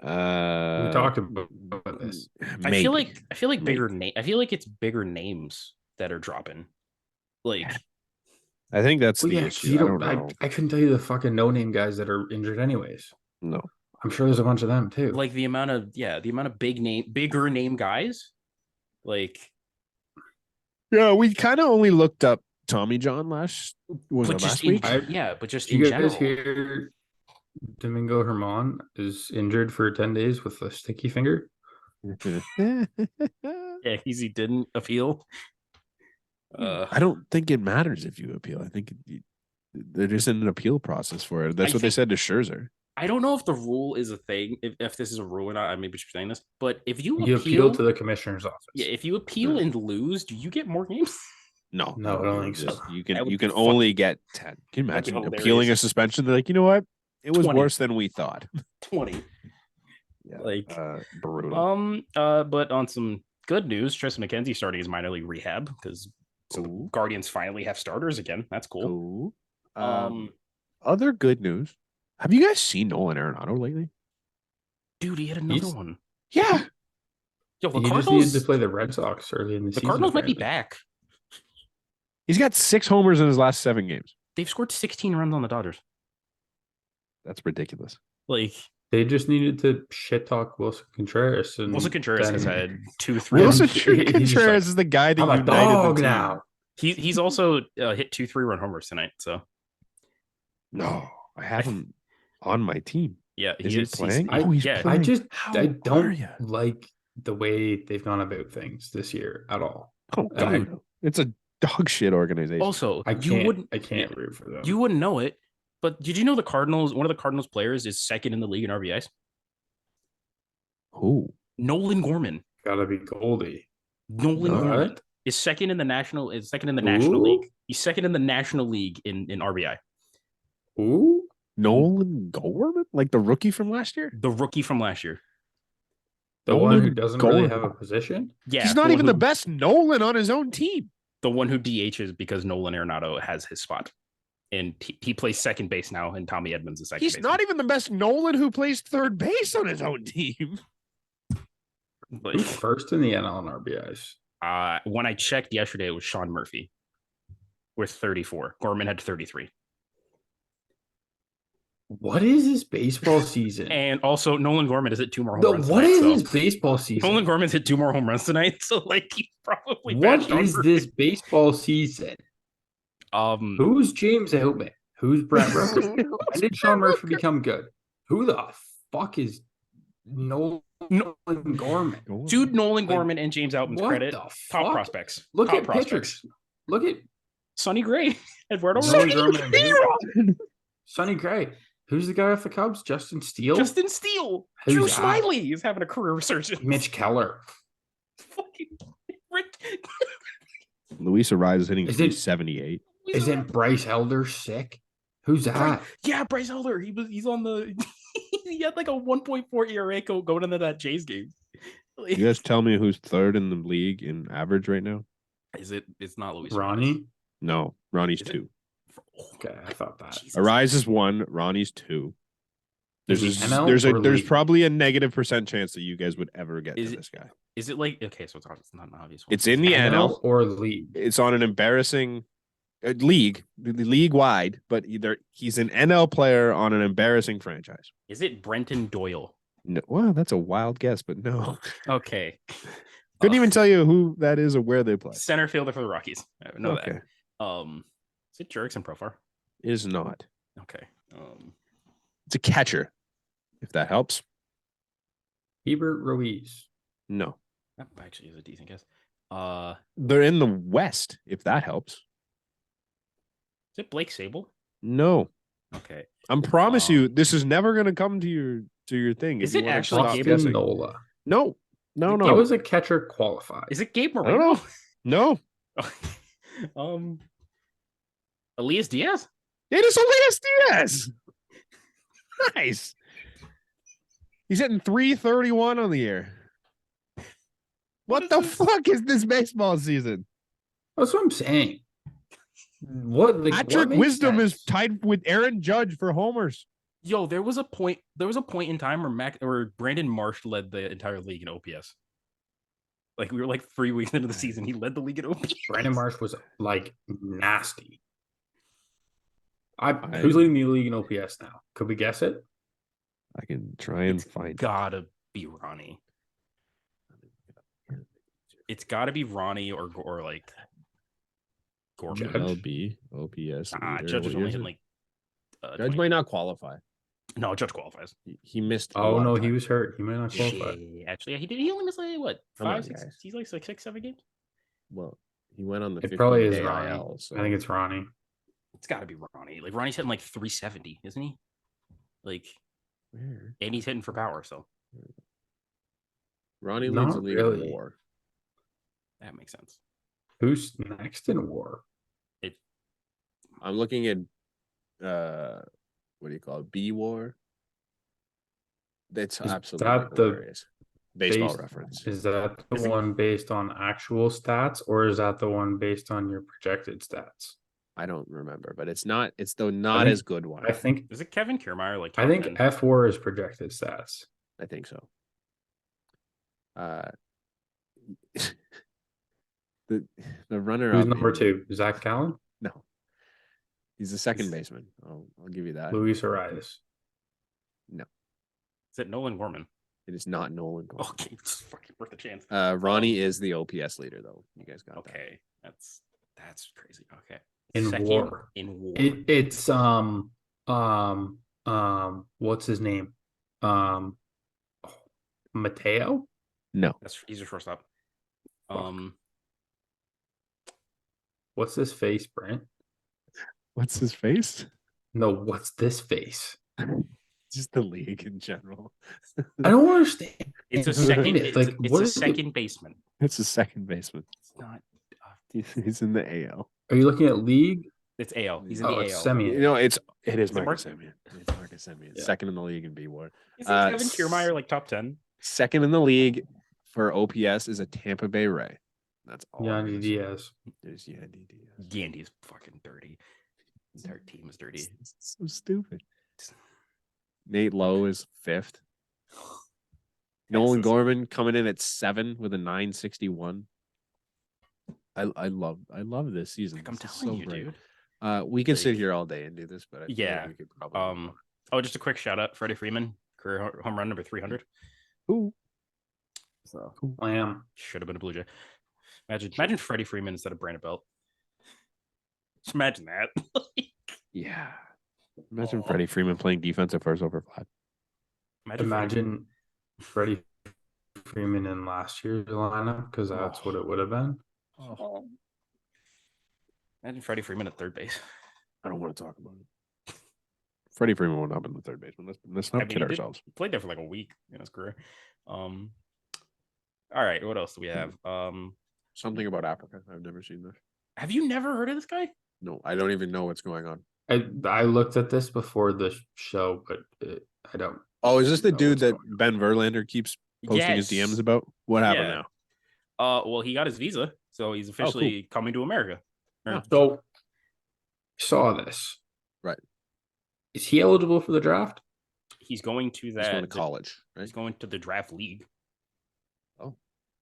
We talked about this. I feel like bigger name. I feel like it's bigger names that are dropping. Like I think that's Well, the yeah, issue. you I don't don't. know. I couldn't tell you the fucking no name guys that are injured anyways. No. I'm sure there's a bunch of them too. the amount of bigger name guys. Like, Yeah, we kind of only looked up Tommy John last week. But just Did in you guys general. hear Domingo Herman is injured for 10 days with a sticky finger? Yeah, he didn't appeal. I don't think it matters if you appeal. I think there isn't an appeal process for it. That's what they said to Scherzer. I don't know if the rule is a thing, if this is a rule or not. I maybe should be saying this, but if you appeal to the commissioner's office. yeah, if you appeal and lose, do you get more games? No, No, I don't think so. You can only get 10. Can you imagine appealing a suspension? They're like, you know what? It was 20. worse than we thought. 20. Yeah, Like brutal. But on some good news, Tristan McKenzie starting his minor league rehab because the Guardians finally have starters again. That's cool. Other good news. Have you guys seen Nolan Arenado lately? Dude, he had another one. Yeah. Yo, the He Cardinals just needed to play the Red Sox early in the season. The Cardinals might be apparently. back. He's got 6 homers in his last 7 games. They've scored 16 runs on the Dodgers. That's ridiculous. Like, they just needed to shit talk Wilson Contreras. And Wilson Contreras has had 2-3. Wilson he's Contreras is the guy that I'm a united dog the team. now. He's also hit 2 3-run homers tonight. So no, I have him on my team. Yeah, is he playing? He's playing. I don't like the way they've gone about things this year at all. Oh God, it's a dog shit organization. Also, I can't root for them. You wouldn't know it, but did you know the Cardinals? One of the Cardinals players is second in the league in RBIs. Who? Nolan Gorman. Gotta be Goldie. Nolan Gorman is second in the national. Is second in the National League. He's second in the National League in RBI. Ooh. Nolan Gorman? Like the rookie from last year? The rookie from last year. The one who doesn't really have a position? Yeah. He's not even the best Nolan on his own team. The one who DHs because Nolan Arenado has his spot. And he plays second base now, and Tommy Edmonds is second. He's not even the best Nolan who plays third base on his own team. Who's first in the NL in RBIs? When I checked yesterday, it was Sean Murphy with 34. Gorman had 33. What is this baseball season? And also, Nolan Gorman has hit 2 more home runs. What is this baseball season? Nolan Gorman's hit 2 more home runs tonight, so like he probably. What is this baseball season? Who's James Outman? Who's Brett Rooker? When did Sean Murphy become good? Who the fuck is Nolan Gorman? Dude, Nolan Gorman and James Outman's credit. Top prospects. Look at pitchers. Look at Sonny Gray. Eduardo Sonny Gray. Who's the guy off the Cubs? Justin Steele? Justin Steele. Drew Smiley is having a career resurgence. Mitch Keller. Fucking Rick. Luis Ariz is hitting 378. Isn't Bryce Elder sick? Who's that? Yeah, Bryce Elder. He's on the he had like a 1.4 ERA going into that Jays game. You guys tell me who's third in the league in average right now? It's not Luis Ronnie? No, Ronnie's 2. Okay, I thought that. Ariz is 1, Ronnie's 2. There's probably a negative % chance that you guys would ever get to this guy. Is it like okay? So it's not an obvious one. It's in the NL or league. It's on an embarrassing league wide, but either he's an NL player on an embarrassing franchise. Is it Brenton Doyle? No, well, that's a wild guess, but no. Okay. Couldn't even tell you who that is or where they play. Center fielder for the Rockies. I know that. Is it Jurickson Profar? It is not. Okay. It's a catcher, if that helps. Hebert Ruiz. No. That actually is a decent guess. They're in the West, if that helps. Is it Blake Sable? No. Okay. I promise you, this is never going to come to your thing. Is it actually Gabe Nola? No. How is a catcher qualified? Is it Gabe Moreno? No. Elias Diaz? It is Elias Diaz. Nice. He's hitting 331 on the year. What the fuck is this baseball season? That's what I'm saying. Patrick Wisdom is tied with Aaron Judge for homers. Yo, there was a point in time where Brandon Marsh led the entire league in OPS. Like we were like 3 weeks into the season, he led the league in OPS. Brandon Marsh was like nasty. Who's leading the league in OPS now? Could we guess it? I can try and find. Gotta be Ronnie. It's got to be Ronnie or like Gorman. Judge? MLB OPS leader. Judge is What only is hitting it? like. Judge 20. might not qualify. No, Judge qualifies. He missed. A Oh lot no, of he time. was hurt. He might not qualify. Shit. Actually, yeah, he did. He only missed like what Come on, 5, 6. guys. He's like 6, 7 games. Well, he went on the It probably is 15-day Ronnie. IL. So I think it's Ronnie. It's got to be Ronnie. Like Ronnie's hitting like 370, isn't he? Like, where? and he's hitting for power. So Ronnie leads the Not league really. in WAR. that makes sense. Who's next in WAR? I'm looking at what do you call it? B WAR. That's Is absolutely that the hilarious. Baseball Based- reference. Is that the Is it- one based on actual stats, or is that the one based on your projected stats? I don't remember, but it's not. It's the not think- as good one. I think Is it Kevin Kiermaier? Like I top think 10? F WAR is projected stats. I think so. The runner Who's up number in- 2? Zach Gallen, No, he's the second baseman. I'll give you that. Luis Arias. Is it Nolan Gorman? It is not Nolan. Gorman. Okay, it's fucking worth a chance. Ronnie is the OPS leader, though. You guys got that. Okay, that's crazy. Okay, In WAR. In war. It's what's his name? Mateo? No, He's your shortstop. What's this face, Brent? what's his face? No, what's this face? Just the league in general. I don't understand. It's a Explain second. it. It's, Like, it's what a is it? second baseman. It's the second baseman. It's not. He's in the AL. Are you looking at league? It's AL. He's in Oh, the it's AL. semi. You know, it is it Marcus Semien. It's Marcus Semien. Yeah. Second in the league in B WAR. Is Kevin Kiermaier like top 10? Second in the league for OPS is a Tampa Bay Ray. That's all. I'm Yandy gonna say. Diaz. There's Yandy Diaz. Gandy's fucking dirty. The entire team is dirty. It's so stupid. Nate Lowe is fifth. Nolan Texas. Gorman coming in at 7 with a 961. I love this season. I'm This is telling so you, great. dude. We can sit Like- here all day and do this, but I feel Yeah. like we could probably Oh, just a quick shout out, Freddie Freeman, career home run number 300. Ooh. So Lamb. should have been a Blue Jay. Imagine Freddie Freeman instead of Brandon Belt. Just imagine that. Yeah. Imagine Aw. Freddie Freeman playing defensive first over flat. Imagine Freddie Freeman in last year's lineup, because that's what it would have been. Imagine Freddie Freeman at third base. I don't want to talk about it. Freddie Freeman would not have been the third baseman. Let's not I mean, kid he did- ourselves. He played there for like a week in his career. All right, what else do we have? Something about Africa. I've never seen this. Have you never heard of this guy? No, I don't even know what's going on. I looked at this before the show, but I don't. Oh, is this the know dude what's that going on. Ben Verlander keeps posting his DMs about? What happened Yeah. now? Well, he got his visa, so he's officially coming to America. Or- So saw this. Right. Is he eligible for the draft? He's going to He's that. going to college, right? He's going to the draft league. Oh.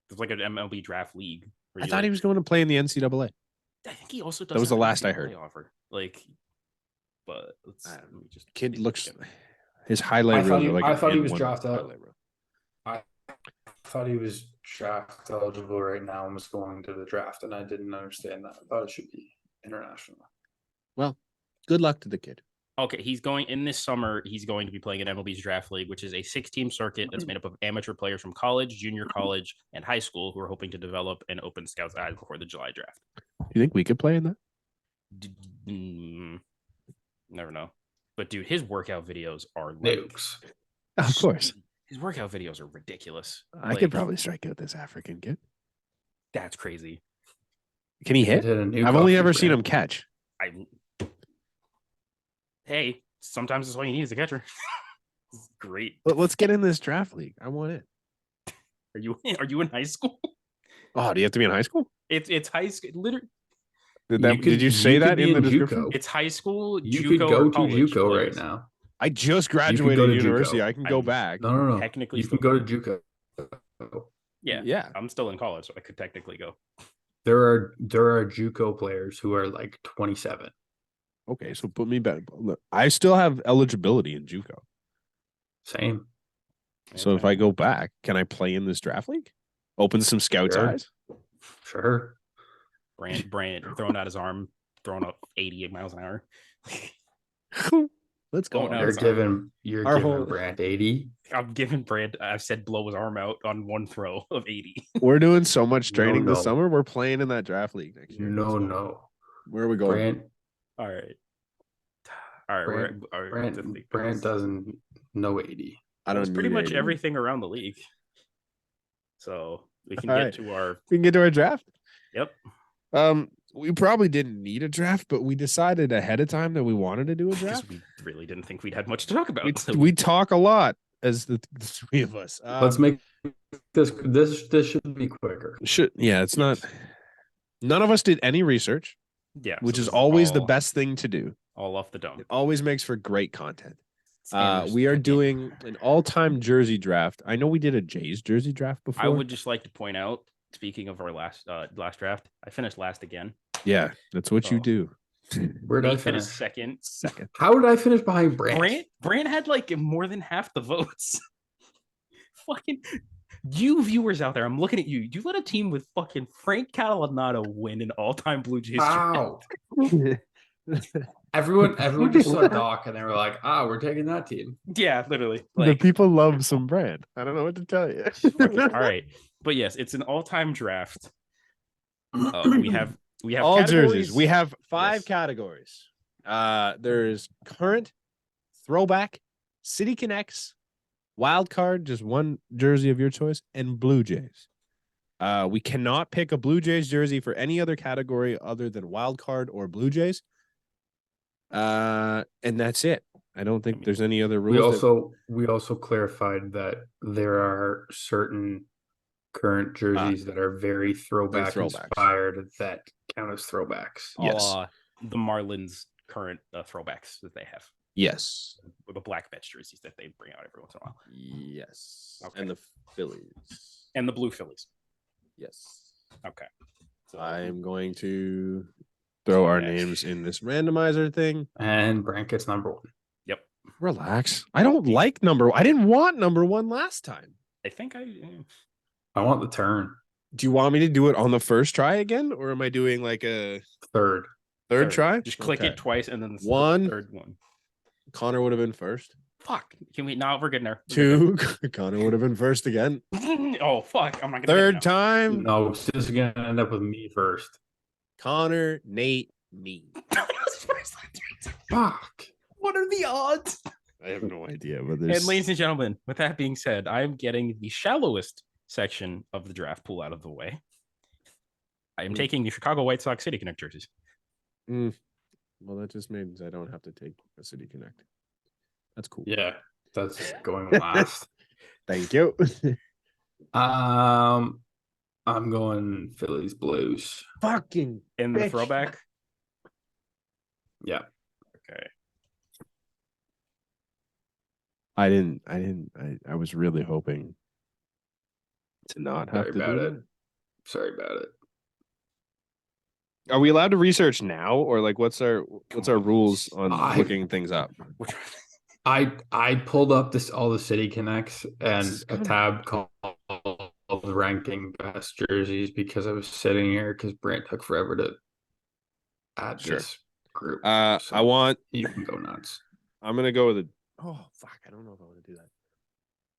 There's like an MLB draft league. where I you, thought like- he was going to play in the NCAA. I think he also does. That was have the an last I NCAA heard. Offer. Like, but let's I don't let me just Kid take a looks. look at- His highlight I thought reels he- are like I an thought he was N1 drafted out. highlight reel. I thought he was draft eligible right now and was going to the draft, and I didn't understand that. I thought it should be international. Well, good luck to the kid. Okay, he's going in this summer. He's going to be playing in MLB's draft league, which is a 6-team circuit that's made up of amateur players from college, junior college, and high school who are hoping to develop and open scouts' eyes before the July draft. Do you think we could play in that? Never know. But dude, his workout videos are like Nukes. Of course. his workout videos are ridiculous. I could probably strike out this African kid. That's crazy. Can he Could hit? a nuke I've off only you, ever seen Brent. him catch. Hey, sometimes that's all you need is a catcher. Great. But let's get in this draft league. I want it. Are you in high school? Oh, do you have to be in high school? It's high school. Literally, Did you say you could that be in the in description? JUCO. it's high school. You JUCO could or go to college JUCO right plays. now. I just go graduated to university. JUCO. I can go I'm- back. No. Technically, You still can go to JUCO. Yeah, Yeah. I'm still in college, so I could technically go. There are JUCO players who are like 27. Okay, so put me back. Look, I still have eligibility in JUCO. Same. So if I go back, can I play in this draft league? Open some scouts' Sure. eyes. Sure. Brand throwing out his arm, throwing up 88 miles an hour. Let's go. Oh, no, You're our giving whole- Brand 80. I'm giving Brand. I've said blow his arm out on one throw of 80. We're doing so much training this no. summer. We're playing in that draft league next year. No. Where are we going? Brand All right. Brand doesn't know 80. I don't It's pretty need much 80. everything around the league. So we can All get right. to our. We can get to our draft. Yep. We probably didn't need a draft, but we decided ahead of time that we wanted to do a Because draft. we really didn't think we'd had much to talk about. We talk a lot as the three of us. Let's make this should be quicker. It's not. None of us did any research, yeah, which so is this always the all- best thing to do. All off the dome. It always makes for great content. Sanders We are again. doing an all-time jersey draft. I know we did a Jays jersey draft before. I would just like to point out, speaking of our last draft, I finished last again. Yeah, that's what you Oh. do. Where did I Nate finish? second. How did I finish behind Brand? Brand had like more than half the votes. Fucking you viewers out there, I'm looking at you. You let a team with fucking Frank Catalanotto win an all-time Blue Jays draft. Wow. Everyone just saw Doc and they were like, we're taking that team. Yeah, literally. The Like, people love some brand. I don't know what to tell you. all right. But yes, it's an all-time draft. We have All categories. jerseys. We have 5 Yes. categories. There's current, throwback, City Connects, wild card, just one jersey of your choice, and Blue Jays. We cannot pick a Blue Jays jersey for any other category other than wild card or Blue Jays. And that's it. I don't think there's any other rules. We also clarified that there are certain current jerseys that are very throwback throwbacks. inspired that count as throwbacks. Yes. The Marlins current throwbacks that they have. Yes. With the black Mets jerseys that they bring out every once in a while. Yes. Okay. And the Phillies. And the blue Phillies. Yes. Okay. So I'm going to throw our names in this randomizer thing. And Brand gets number 1. Relax. I don't like I didn't want number 1 last time. I think I want the turn. Do you want me to do it on the first try again, or am I doing like a Third. third try? just click Okay. it twice and then the One. third one. Connor would have been first. Fuck. Can we now we're getting there. 2. Connor would have been first again. Oh fuck. I'm not gonna Third time. No, it's just gonna end up with me first. Connor, Nate, me. Fuck. What are the odds? I have no idea, but there's And ladies and gentlemen, with that being said, I'm getting the shallowest section of the draft pool out of the way. I am taking the Chicago White Sox City Connect jerseys. Well, that just means I don't have to take a City Connect. That's cool. Yeah, that's going last. Thank you. I'm going Phillies Blues. Fucking In the bitch. throwback. Yeah. Okay. I was really hoping to not have Sorry to about do it. Sorry about it. Are we allowed to research now, or like what's our rules on looking things up? Which I pulled up all the City Connects and This is a good. tab called ranking best jerseys because I was sitting here because Brant took forever to add Sure. this group. I So want. you can go nuts. I'm gonna go with a. Oh fuck! I don't know if I want to do that.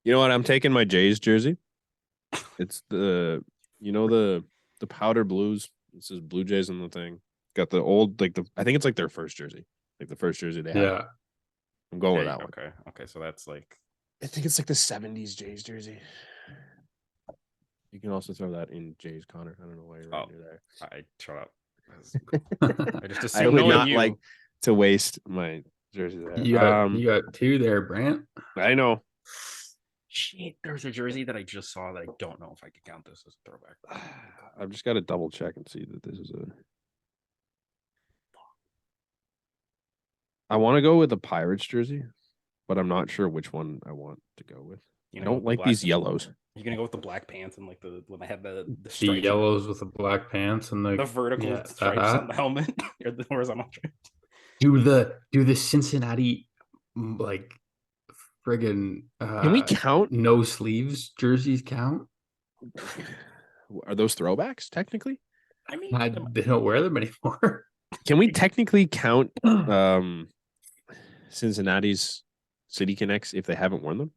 You know what? I'm taking my Jays jersey. It's the the powder blues. It says Blue Jays on the thing. Got the old I think it's like their first jersey, like the first jersey they had. Yeah. I'm going with that one. Okay. So that's like I think it's like the '70s Jays jersey. You can also throw that in Jays, Connor. I don't know why you're right near there. I shut up. I just I assumed would knowing not you. like to waste my jersey there. You got 2 there, Brant. I know. Shit, there's a jersey that I just saw that I don't know if I could count this as a throwback. I've just got to double check and see that this is a. I want to go with the Pirates jersey, but I'm not sure which one I want to go with. I don't like these yellows. You're gonna go with the black pants and like when they have the The stripes, yellows with the black pants and the vertical stripes on the helmet or the horizontal stripes. do the Cincinnati like friggin' Can we count? no sleeves jerseys count? Are those throwbacks technically? I mean, They don't wear them anymore. Can we technically count Cincinnati's City Connects if they haven't worn them?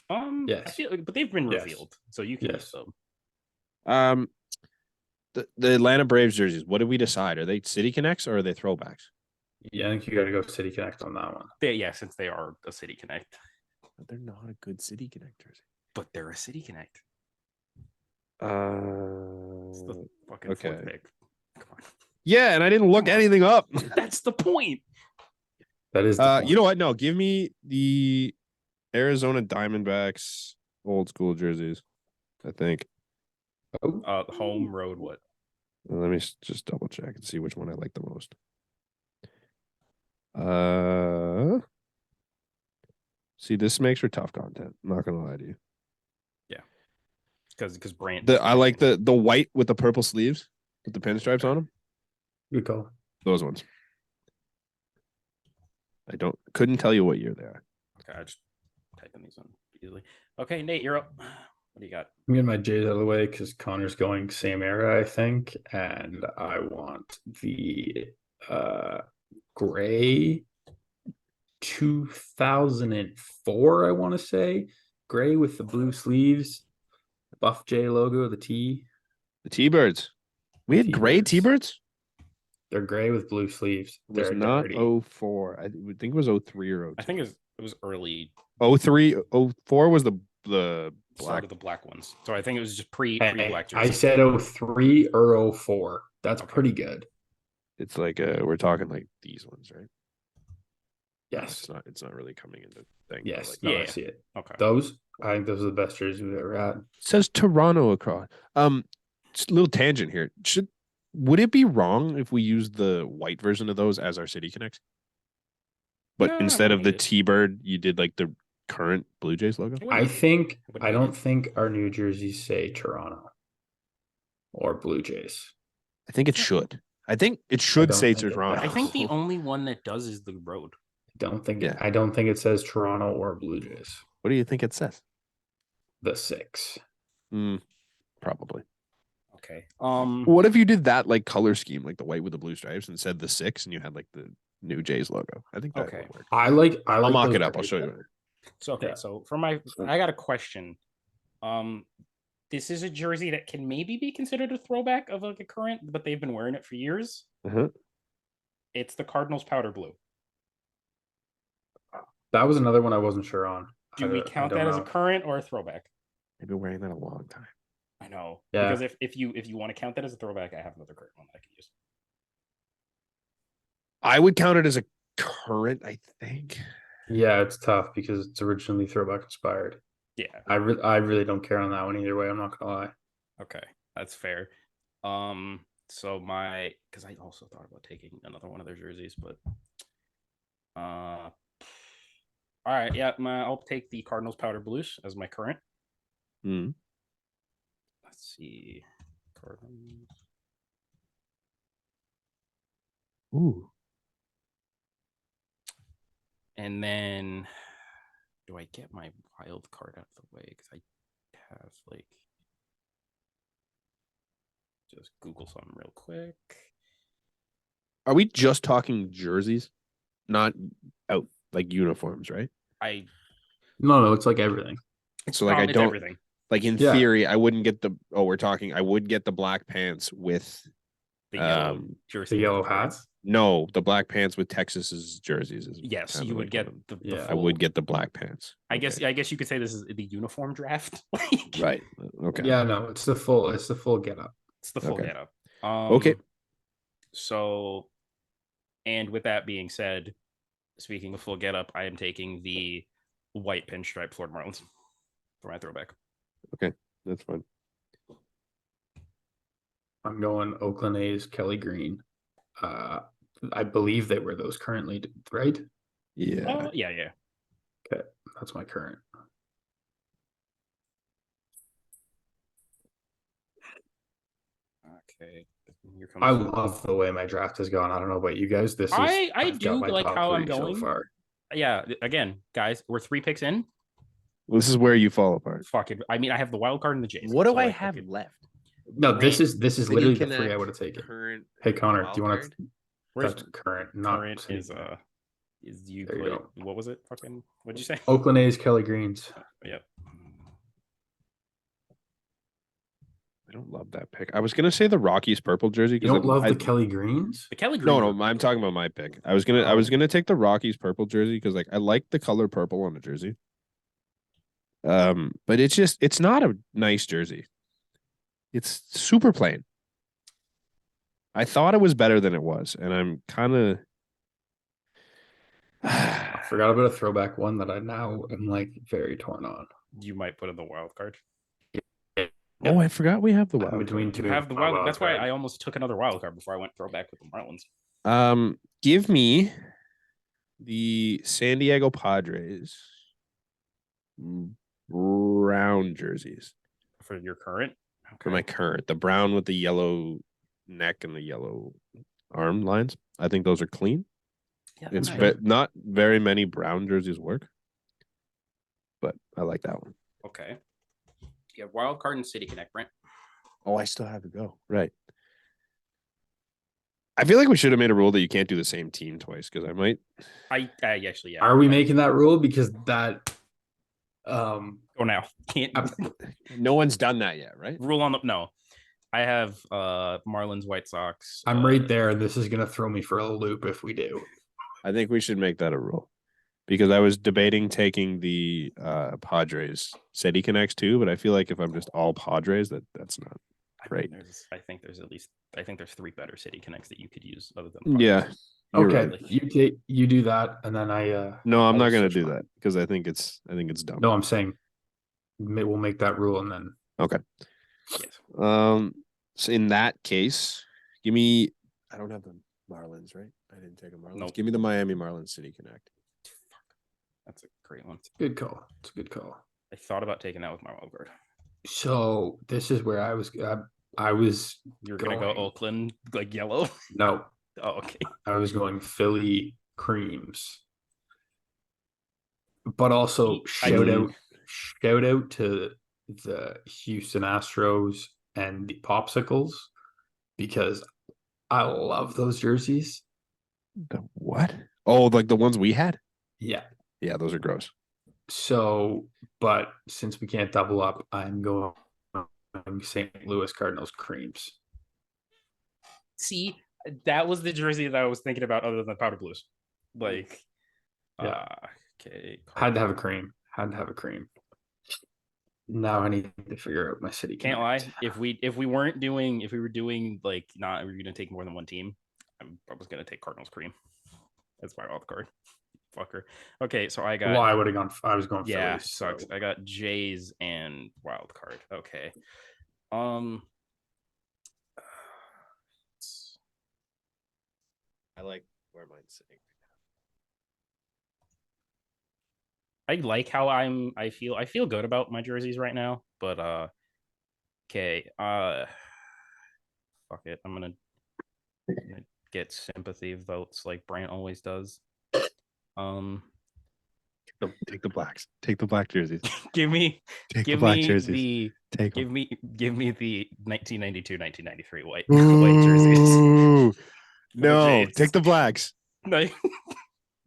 I Yes. feel, but they've been Yes. revealed, so you can use Yes. them. The Atlanta Braves jerseys. What did we decide? Are they City Connects or are they throwbacks? Yeah, I think you got to go City Connect on that one. Since they are a City Connect, But they're not a good City Connect jersey. but they're a City Connect. It's the fucking fourth pick. Come on. Yeah, and I didn't look anything up. That's the point. That is the point. You know what? No, give me the Arizona Diamondbacks old school jerseys. I think. Home, road, what? Let me just double check and see which one I like the most. See, this makes for tough content. I'm not gonna lie to you. Yeah, because Brant. I like the white with the purple sleeves with the pinstripes on them. Good call. Those ones. Couldn't tell you what year they are. Okay, I just type in these on easily. Okay, Nate, you're up. What do you got? I'm getting my J's out of the way because Connor's going same era, I think, and I want the gray 2004. I want to say gray with the blue sleeves, Buff J logo, the T. The T-Birds. We had gray T-Birds. T-Birds? They're gray with blue sleeves. It was They're not dirty. 04. I would think it was 03 or 02. I think it was early. 03, 04 was the Start black. of the black ones. So I think it was just pre Hey, black I jerseys. said 03 or 04. That's pretty good. It's like we're talking like these ones, right? Yes. It's not really coming into thing. Yes. Like, No, yeah. I see it. Okay. Those, I think those are the best jerseys we've ever had. it says Toronto across. Just a little tangent here. Would it be wrong if we used the white version of those as our City Connects? But No, instead of the it- T-Bird, you did like the current Blue Jays logo? I wouldn't don't hate think our new jerseys say Toronto or Blue Jays. I think it should. I think it should don't say think it Toronto. I think the only one that does is the road. Yeah. I don't think it says Toronto or Blue Jays. What do you think it says? The 6. Probably. Okay. What if you did that like color scheme, like the white with the blue stripes, and said the 6, and you had like the new Jays logo? I think that Okay. would work. I like I'll mock those it up. I'll gray show you. better. So okay, Yeah. so for I got a question. This is a jersey that can maybe be considered a throwback of like a current, but they've been wearing it for years. Uh-huh. It's the Cardinals powder blue. That was another one I wasn't sure on. Do we count that as a current or a throwback? They've been wearing that a long time. I know. Yeah. Because if you want to count that as a throwback, I have another current one that I can use. I would count it as a current, I think. Yeah, it's tough because it's originally throwback inspired. Yeah. I really don't care on that one either way. I'm not gonna lie. Okay, that's fair. So because I also thought about taking another one of their jerseys, but all right, yeah, I'll take the Cardinals powder blues as my current. Mm. Let's see, Cardinals. Ooh. And then, do I get my wild card out of the way? Because I have like, just Google something real quick. Are we just talking jerseys? Not out like uniforms, right? No, it's like everything. So like It's everything. like in Yeah. theory, I wouldn't get I would get the black pants with The yellow jersey, the yellow with cards. hats? no, the black pants with Texas's jerseys. Yes, kind you of would like get what I'm- the Yeah. I would get the black pants. I guess you could say this is the uniform draft. Like, Right. Okay. Yeah, no, it's the full get up. it's the full Okay. getup. Okay. So, and with that being said, speaking of full getup, I am taking the white pinstripe Florida Marlins for my throwback. That's fine. I'm going Oakland A's Kelly Green. I believe they wear those currently, right? Yeah. Yeah. That's my current. Okay. Here comes I love the way my draft has gone. I don't know about you guys. I I've do got my like top how I'm 3 so going. far. Yeah, again, guys, we're 3 picks in. This is where you fall apart. Fuck it. I mean, I have the wild card and the Jays. What do so, I like, have could- left? No, this is City literally the free Connect I would have taken. current Hey Connor, do wild you want card? to? Where's That's current, not current City. is you There you put go. what was it? Fucking what'd you say? Oakland A's, Kelly Greens. Yep. I don't love that pick. I was gonna say the Rockies purple jersey You because don't love the Kelly Greens? The Kelly Green. no, I'm talking about my pick. I was gonna take the Rockies purple jersey because like I like the color purple on the jersey. But it's not a nice jersey. It's super plain. I thought it was better than it was, and I'm kind of I forgot about a throwback one that I now am like very torn on. You might put in the wild card. Oh, I forgot we have the wild between card. two. You have the wild. That's why card. I almost took another wild card before I went throwback with the Marlins. Give me the San Diego Padres brown jerseys For your current. for my current. The brown with the yellow neck and the yellow arm lines. I think those are clean. Yeah, It's nice. not very many brown jerseys work, but I like that one. Okay. You have wild card and City Connect, Brent. Oh, I still have to go. Right. I feel like we should have made a rule that you can't do the same team twice because I might. I actually yeah. Are we making that rule? Because that Go now. Can't No one's done that yet, right? rule on the no. I have Marlins, White Sox. I'm right there, and this is gonna throw me for a loop if we do. I think we should make that a rule because I was debating taking the Padres City Connects too, but I feel like if I'm just all Padres, that's not great. I think there's at least there's 3 better City Connects that you could use other than Yeah. Okay, Right. you do that, and then I. No, I'm I'll not gonna switch do mine. that because I think it's dumb. No, I'm saying we'll make that rule, and then Okay. yes. So in that case, give me. I don't have the Marlins, right? I didn't take a Marlins. Nope. Give me the Miami Marlins City Connect. That's a great one. good call. It's a good call. I thought about taking that with my wild card. So this is where I was. I was. You're gonna go Oakland like yellow. No, Oh, okay. I was going Philly creams, but also shout out to the Houston Astros and the Popsicles because I love those jerseys. The what? Oh, like the ones we had? Yeah. Yeah, those are gross. So, but since we can't double up, I'm going St. Louis Cardinals creams. See, that was the jersey that I was thinking about other than powder blues. Like Yeah. Okay. Had to have a cream. Had to have a cream. Now I need to figure out my city. Can't lie. If we were doing like not we were gonna take more than one team, I was gonna take Cardinals cream. That's my wild card. Fucker. Okay, so I got Well, I would have gone. I was going. yeah, Phillies, sucks. so. I got Jays and wild card. Okay. I like where mine's sitting. I like how I feel good about my jerseys right now, but okay. Fuck it. I'm gonna get sympathy votes like Brant always does. Take the blacks. Take the black jerseys. Give me Take give the black me jerseys. the Take give them. me the 1992 1993 white Ooh. jerseys. No, Jays. take the blacks. No,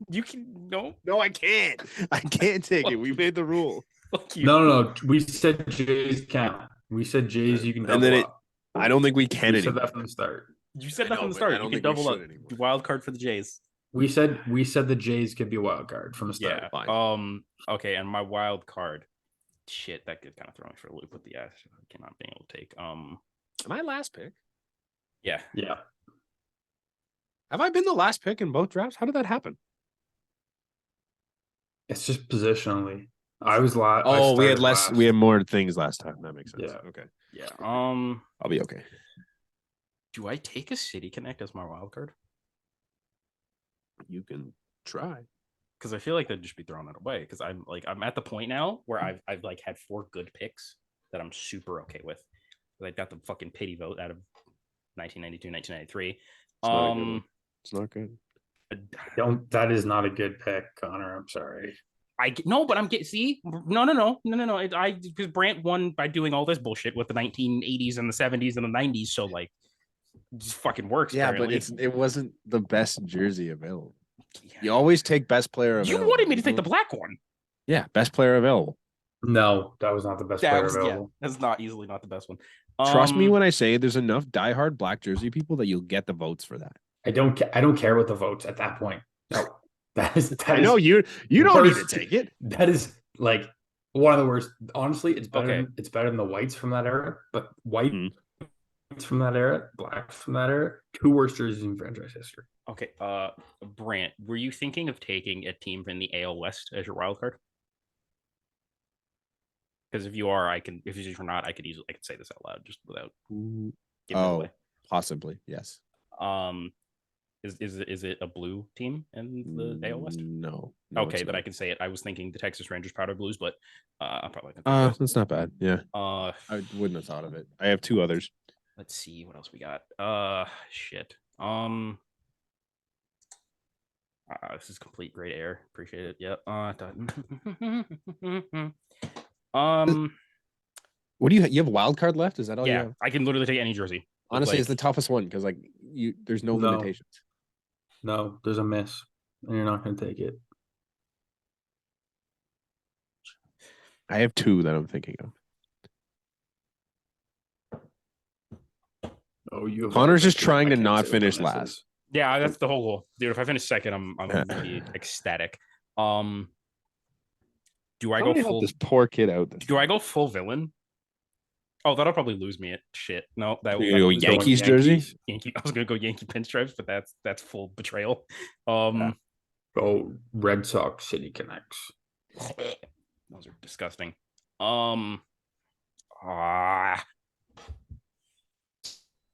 you can no. No, I can't. I can't take it. We made the rule. Fuck you. No. We said Jays count. We said Jays. You can double And then up. I don't think we can We said anymore. that from the start. You said I that know, from the but start. I You don't can think we double up. should anymore. Wild card for the Jays. We said the Jays could be a wild card from the start. Yeah. Fine. Okay, and my wild card. Shit, that could kind of throw me for a loop with the ass. I cannot be able to take. My last pick. Yeah. Yeah. Have I been the last pick in both drafts? How did that happen? It's just positionally. I was last. Oh, we had less. We had more things last time. That makes sense. Yeah. Okay. Yeah. I'll be okay. Do I take a City Connect as my wild card? You can try. Because I feel like they'd just be throwing that away. Because I'm at the point now where I've like had 4 good picks that I'm super okay with. I got the fucking pity vote out of 1992, 1993. It's not good. Don't. That is not a good pick, Connor. I'm sorry. No, but I'm getting see no. Because Brant won by doing all this bullshit with the 1980s and the 70s and the 90s. So like, it just fucking works. Yeah, but apparently. it wasn't the best jersey available. You always take best player You available. wanted me to take the black one. Yeah, best player available. No, that was not the best player available. That's not easily not the best one. Trust me when I say there's enough diehard black jersey people that you'll get the votes for that. I don't care about the votes at that point. No, I know you don't need to take it. That is like one of the worst. Honestly, it's better. Okay. It's better than the whites from that era. But whites from that era, blacks from that era, two worst jerseys in franchise history. Okay. Brant, were you thinking of taking a team from the AL West as your wild card? Because if you are, I can. If you're not, I could say this out loud just without giving it away. Possibly, yes. Is it a blue team in the AL West? No. Okay, but I can say it. I was thinking the Texas Rangers Powder Blues, but I'm probably that's not bad. Yeah. I wouldn't have thought of it. I have two others. Let's see what else we got. Shit. This is complete great air. Appreciate it. Yep. What do you have? A wild card left? Is that all? Yeah, you have? I can literally take any jersey. Honestly, it's the toughest one because there's no limitations. No, there's a miss, and you're not going to take it. I have two that I'm thinking of. Oh, you. Connor's just trying to not finish last. Yeah, that's the whole goal, dude. If I finish second, I'm gonna be ecstatic. Do I go full? This poor kid out. Do I go full villain? Oh, that'll probably lose me at shit. No, that you go Yankees jersey. I was gonna go Yankee pinstripes, but that's full betrayal. Go Red Sox City Connects. Those are disgusting.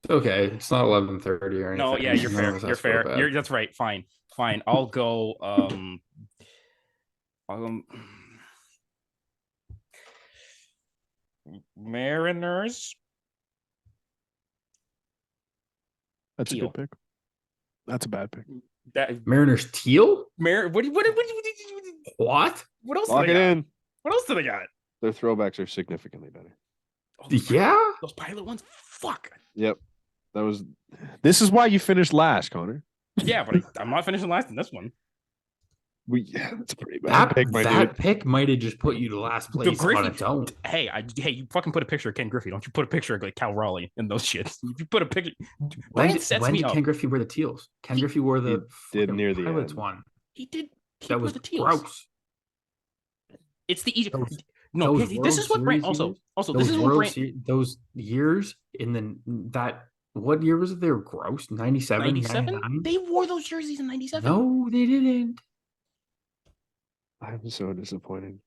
Okay, it's not 11:30 or anything. No, yeah, you're fair. You're fair. That's right. Fine. I'll go. Mariners. That's Teal. A good pick. That's a bad pick. Mariners teal? What else? Lock it in. What else do they got? Their throwbacks are significantly better. Yeah, those pilot ones. Fuck. Yep. This is why you finished last, Connor. Yeah, but I'm not finishing last in this one. That's a pretty bad pick. That pick might have just put you to last place on its own. Hey, you fucking put a picture of Ken Griffey. Don't you put a picture of like Cal Raleigh and those shits. If you put a picture, when did Ken Griffey wear the teals? Ken Griffey wore the did near the Pilots end. One. He did. That was the teals. Gross. It's the Egypt. No, this is what Brent also. This is what Brent. Those years what year was it? They were gross. 97, 97. They wore those jerseys in 97. No, they didn't. I'm so disappointed.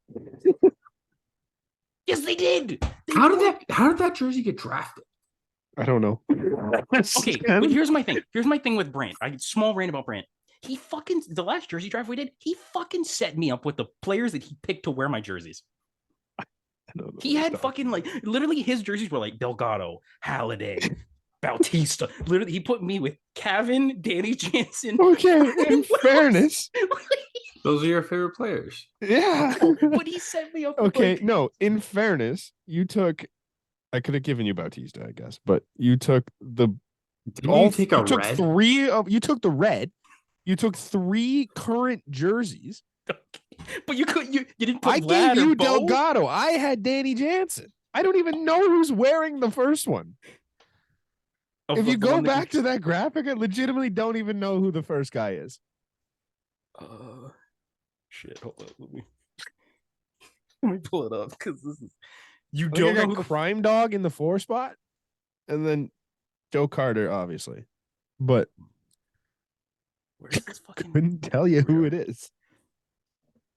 Yes, they did. How did that jersey get drafted? I don't know. Okay, but here's my thing. Here's my thing with Brant. Small rant about Brant. He fucking the last jersey draft we did. He fucking set me up with the players that he picked to wear my jerseys. He had fucking literally his jerseys were like Delgado, Halliday, Bautista. Literally, he put me with Cavan, Danny Jansen. Okay, in fairness. Those are your favorite players. Yeah. But he set me up. Okay, no, in fairness, you took I could have given you Bautista, I guess, but you took the you took the red. You took 3 current jerseys. But you didn't put I gave you Delgado. I had Danny Jansen. I don't even know who's wearing the first one. If you go back to that graphic, I legitimately don't even know who the first guy is. Shit, hold on. Let me pull it up because this is you don't know who the Crime Dog in the 4 spot, and then Joe Carter, obviously, but couldn't tell you who it is.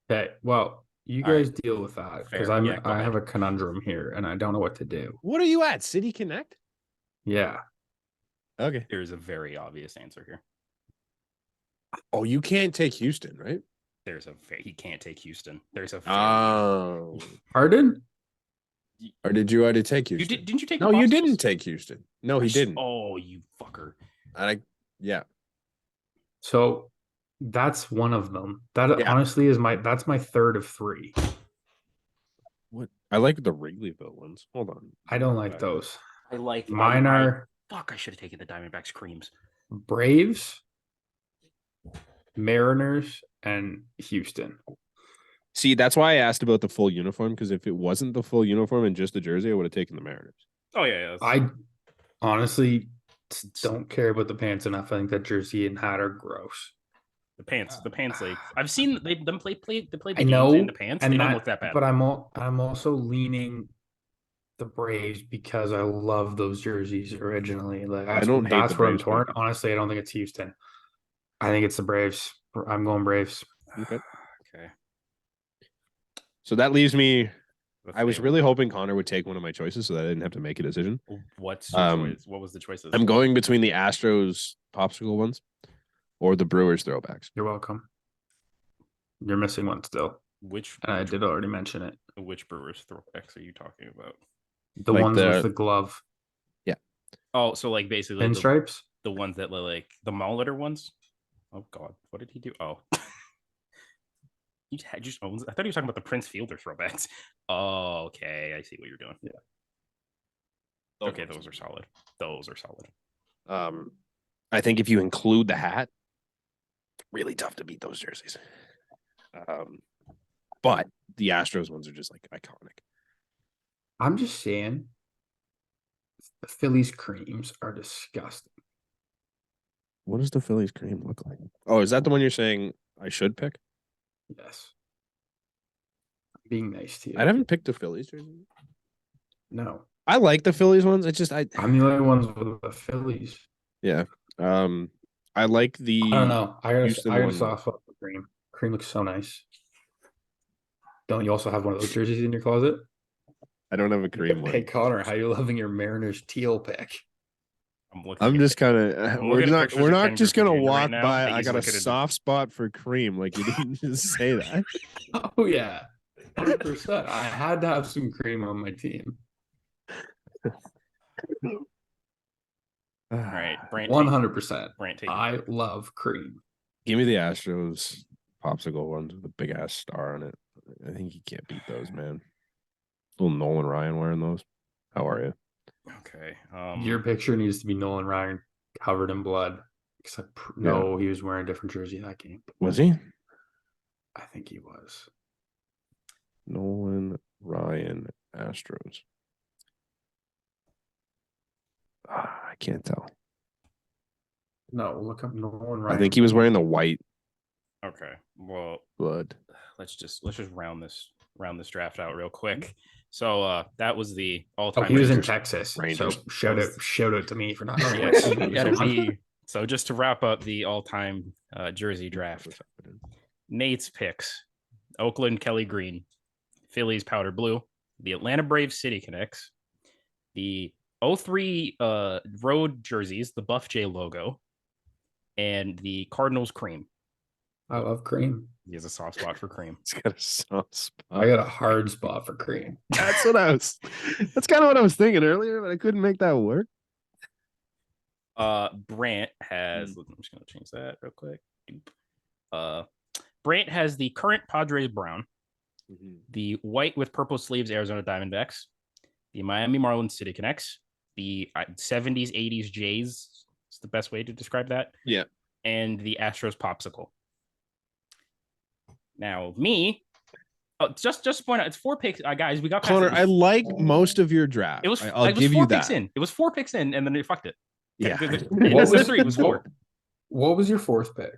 Okay, well, you guys deal with that because I have a conundrum here and I don't know what to do. What are you at? City Connect? Yeah. Okay. There's a very obvious answer here. Oh, you can't take Houston, right? He can't take Houston. Pardon? Or did you already take Houston? Didn't you take? No, you didn't take Houston. No, he didn't. Oh, you fucker. Yeah. So That's one of them. That Yeah. honestly is that's my third of three. What? I like the Wrigleyville ones. Hold on. I don't like those. I like Mine are fuck. I should have taken the Diamondbacks creams. Braves, Mariners, and Houston. See, that's why I asked about the full uniform, because if it wasn't the full uniform and just the jersey, I would have taken the Mariners. Oh yeah. I honestly don't care about the pants enough. I think that jersey and hat are gross. The pants, like I've seen them play the I games know, in the pants. and They don't look that bad. But I'm also leaning the Braves because I love those jerseys originally. Like I don't hate that's the where I'm Braves, torn. but- Honestly, I don't think it's Houston. I think it's the Braves. I'm going Braves. Okay. Okay. So that leaves me. That's I was the- really hoping Connor would take one of my choices so that I didn't have to make a decision. What's your Um, choice? What was the choices? I'm going between the Astros popsicle ones or the Brewers throwbacks. You're welcome. You're missing one still, Which and I did already mention it. which Brewers throwbacks are you talking about? The Like ones with the glove, Oh, so like basically pinstripes. the ones that like the Molitor ones. Oh God, what did he do? Oh, he just owns. I thought he was talking about the Prince Fielder throwbacks. Oh, okay, I see what you're doing. Yeah. Okay, those are solid. Those are solid. I think if you include the hat, really tough to beat those jerseys. But the Astros ones are just like iconic. I'm just saying, the Phillies creams are disgusting. What does the Phillies cream look like? Oh, is that the one you're saying I should pick? Yes. I'm being nice to you. I haven't picked the Phillies jersey. No, I like the Phillies ones. It's just I'm the only ones with the Phillies. yeah. I like the I don't know. I got Houston a one. soft spot for cream. Cream looks so nice. Don't you also have one of those jerseys in your closet? I don't have a cream Hey one. Connor, how you loving your Mariners teal pick? I'm just kind of I'm we're looking at not pictures we're of not Ken just Griffey gonna Jr. walk right now, by. and I he's got a looking at the- soft spot for cream. Like you didn't just say that. Oh yeah, 100%. I had to have some cream on my team. All right, Brant. 100%. Brant, take I love cream. Give me the Astros popsicle ones with a big ass star on it. I think you can't beat those, man. Little Nolan Ryan wearing those. How are you? Okay. Your picture needs to be Nolan Ryan covered in blood. Except no, he was wearing a different jersey that game. Was he? I think he was. Nolan Ryan Astros. I can't tell. No, look up Nolan Ryan. I think he was wearing the white Okay. Well, blood. let's just round this draft out real quick. So that was the all-time. Oh, he was in Rangers. Texas. Rangers. So shout out to me for not knowing. Yeah, so just to wrap up the all-time jersey draft, Nate's picks: Oakland Kelly Green, Phillies Powder Blue, the Atlanta Braves City Connects, the 03 road jerseys, the Buff J logo, and the Cardinals cream. I love cream. He has a soft spot for cream. It's got a soft spot. I got a hard spot for cream. That's kind of what I was thinking earlier, but I couldn't make that work. Brant has. I'm just gonna change that real quick. Brant has the current Padres brown, the white with purple sleeves Arizona Diamondbacks, the Miami Marlins City Connects, the 70s 80s Jays. It's the best way to describe that. Yeah. And the Astros popsicle. Now me. Just to point out, it's 4 picks, guys. We got Connor. I like most of your draft. I'll give you that. It was 4 picks in, and then they fucked it. Yeah. What was 3? It was 4. What was your fourth pick?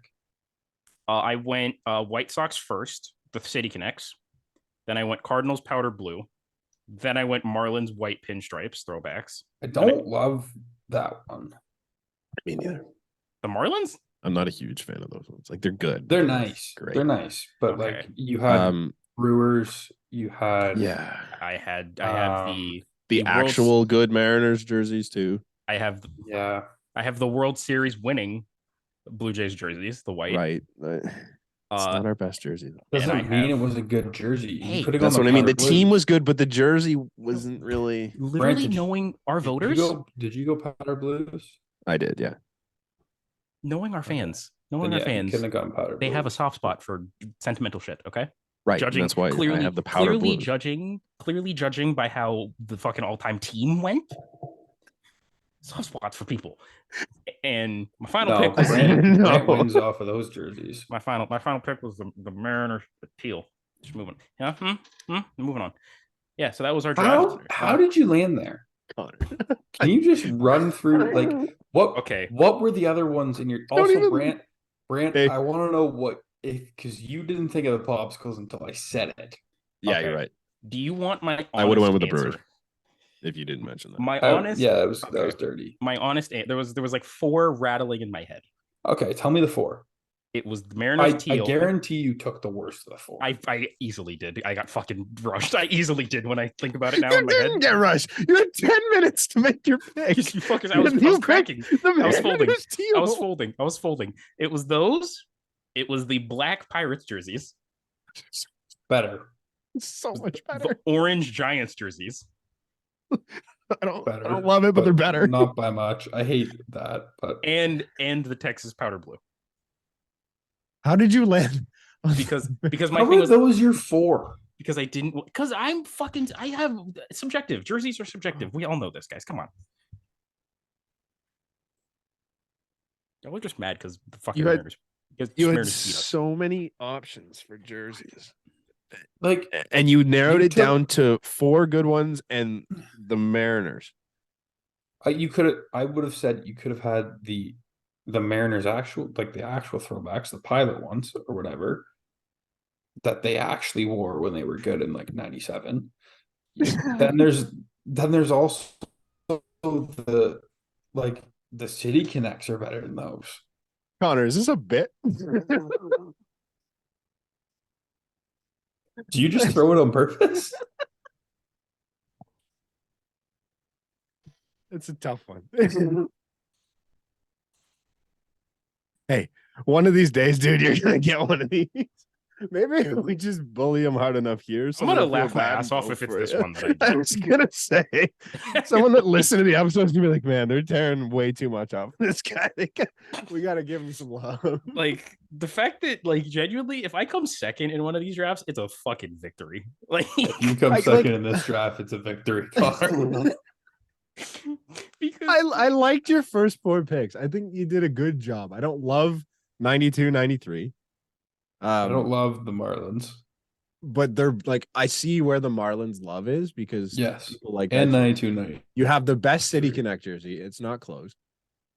I went White Sox first, the City Connects. Then I went Cardinals powder blue. Then I went Marlins white pinstripes, throwbacks. I don't love that one. Me neither. The Marlins? I'm not a huge fan of those ones. Like they're good. They're nice. Great. They're nice. But Okay. like you had Brewers, you had I had the the actual good Mariners jerseys too. I have the World Series winning Blue Jays jerseys, the white. Right. It's not our best jersey though. Doesn't mean it was a good jersey. Hey, That's what I mean. The team was good, but the jersey wasn't really. Literally Brant, knowing our voters, Did you go powder blues? I did, yeah. knowing our fans. No Then longer yeah, he fans. couldn't have gone powder They blue. have a soft spot for sentimental shit. Okay. Right. Judging That's why I have the powder clearly blue. clearly judging by how the fucking all-time team went. Soft spots for people. And my final No, pick was Brant No. wins off of those jerseys. my final pick was the Mariners teal. Just moving. Yeah. Moving on. Yeah. So that was our draft. How did you land there? Connor. Can you just run through like what? Okay. What were the other ones in your? Don't Also, even- Brant. Hey. I want to know what if because you didn't think of the popsicles until I said it. Yeah, Okay. you're right. Do you want my honest I would have went with the answer? Brewers if you didn't mention that. My honest. Yeah, that was Okay. dirty. My honest. There was like 4 rattling in my head. Okay, tell me the 4. It was the Mariners I teal. guarantee you took the worst of the 4. I easily did. I got fucking rushed. I easily did when I think about it now You in my head. didn't get rushed. You had 10 minutes to make your pick. You fuckers, I You was picked cracking. the I was folding. Mariners teal. I was folding. It was those. It was the black Pirates jerseys, Better. So much the better. orange Giants jerseys, I don't Better. love it, but they're better. Not by much. I hate that, but and the Texas powder blue. How did you land? Because my how thing were was those your 4? because I didn't because I'm fucking I have subjective jerseys are subjective. We all know this, guys. Come on. I was just mad because the fucking You had- Mariners. Because You had Mariners beat us. so many options for jerseys. Like And you narrowed You it took- down to 4 good ones and the Mariners. you could have. I would have said you could have had the Mariners actual the actual throwbacks, the pilot ones or whatever that they actually wore when they were good in like '97. then there's also the the City Connects are better than those. Connor, is this a bit? Do you just throw it on purpose? It's a tough one. Hey, one of these days, dude, you're gonna get one of these. Maybe we just bully him hard enough here. I'm gonna someone will feel laugh my bad ass and off go if it's for this it. one that I I do. was gonna say, someone that listened to the episode is gonna be like, "Man, they're tearing way too much off this guy. We gotta give him some love." Like the fact that genuinely, if I come second in one of these drafts, it's a fucking victory. Like If you come Like- second in this draft, it's a victory card. because I liked your first 4 picks. I think you did a good job. I don't love 92, 93. I don't love the Marlins. But they're like, I see where the Marlins love is because Yes. people like And that. 92-90. You have the best City Connect jersey. It's not close.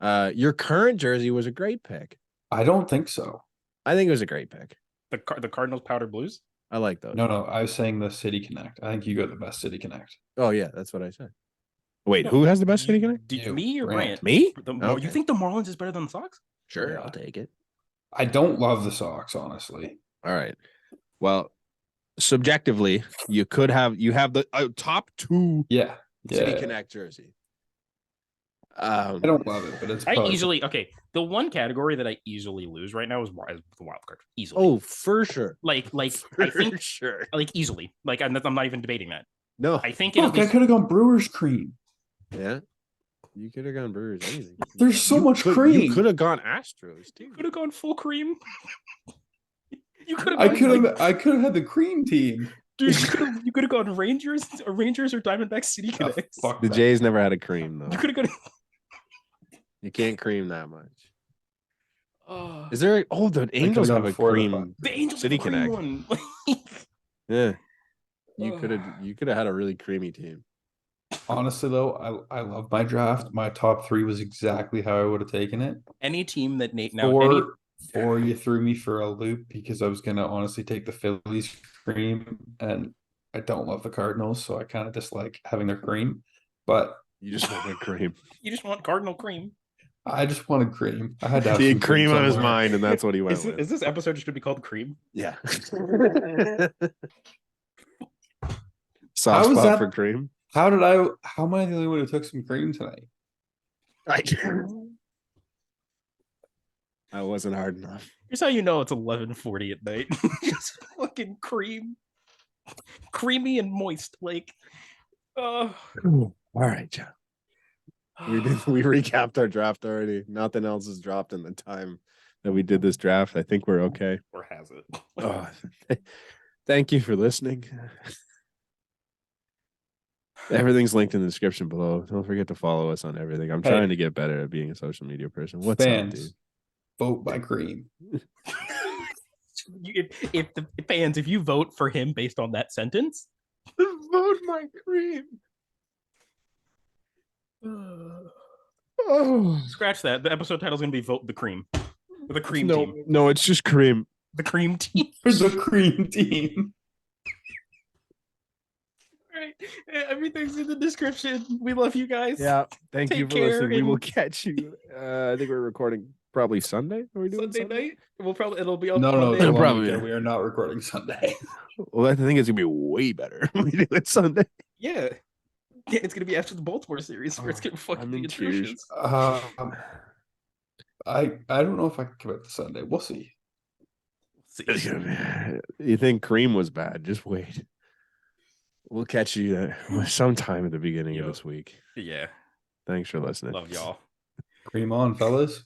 Your current jersey was a great pick. I don't think so. I think it was a great pick. the Cardinals powder blues. I like those. No, I was saying the City Connect. I think you got the best City Connect. Oh yeah, that's what I said. Wait, who has the best City Connect? Did You, me or Brant. Brant? Me? You think the Marlins is better than the Sox? Sure, Yeah. I'll take it. I don't love the Sox, honestly. All right. Well, subjectively, you have the top 2 Yeah. City Yeah. Connect jersey. I don't love it, but it's I close. easily the one category that I easily lose right now is the wild card. Easily. Oh, for sure. like I For think sure. easily. Like I'm not even debating that. No. I think Fuck, I could have gone Brewers cream. Yeah. You could have gone Brewers. Anything. There's so much You cream. could have gone Astros too. could have gone full cream. You could have. I could have had the cream team. Dude, you could have gone Rangers or Diamondback City Oh, Connects. fuck The that. Jays never had a cream You though. could have gone. You can't cream that much. Oh, Is there? Oh, the Angels gone have a before the cream. the Angels City have a cream Connect. one. Yeah. You could have had a really creamy team. Honestly, though, I love my draft. My top 3 was exactly how I would have taken it. Any team that Nate now any, Or you threw me for a loop because I was gonna honestly take the Phillies cream, and I don't love the Cardinals, so I kind of dislike having their cream. But You just want a cream. you just want Cardinal cream. I just wanted cream. I had to have He some had cream on his somewhere. mind, and that's what he went Is, with. is this episode just gonna be called Cream? Yeah. How Soft is spot that- for cream. How am I the only one who took some cream tonight? I wasn't hard enough. Here's how you know it's 11:40 at night. Just fucking cream, creamy and moist. Like, All right, John. We recapped our draft already. Nothing else is dropped in the time that we did this draft. I think we're okay. Or has it? Oh, thank you for listening. Everything's linked in the description below. Don't forget to follow us on everything. I'm Hey. trying to get better at being a social media person. What's up, dude? Fans, vote by Cream. If the fans, if you vote for him based on that sentence, Vote my cream. Oh, scratch that. The episode title is going to be "Vote the Cream." The Cream Team. No, it's just cream. The Cream Team. For the Cream Team. All right. Everything's in the description. We love you guys. Yeah, thank you Take for care listening. We and- will catch you. I think we're recording probably Sunday. Are we doing Sunday night. It'll be up No, Monday. it's a long Probably. weekend. We are not recording Sunday. Well, I think it's gonna be way better when we do it Sunday. Yeah. It's gonna be after the Baltimore series where it's gonna fucking I'm be in tears. atrocious. I don't know if I can commit to Sunday. We'll see. You think cream was bad? Just wait. We'll catch you sometime at the beginning of this week. Yeah. Thanks for listening. Love y'all. Cream on, fellas.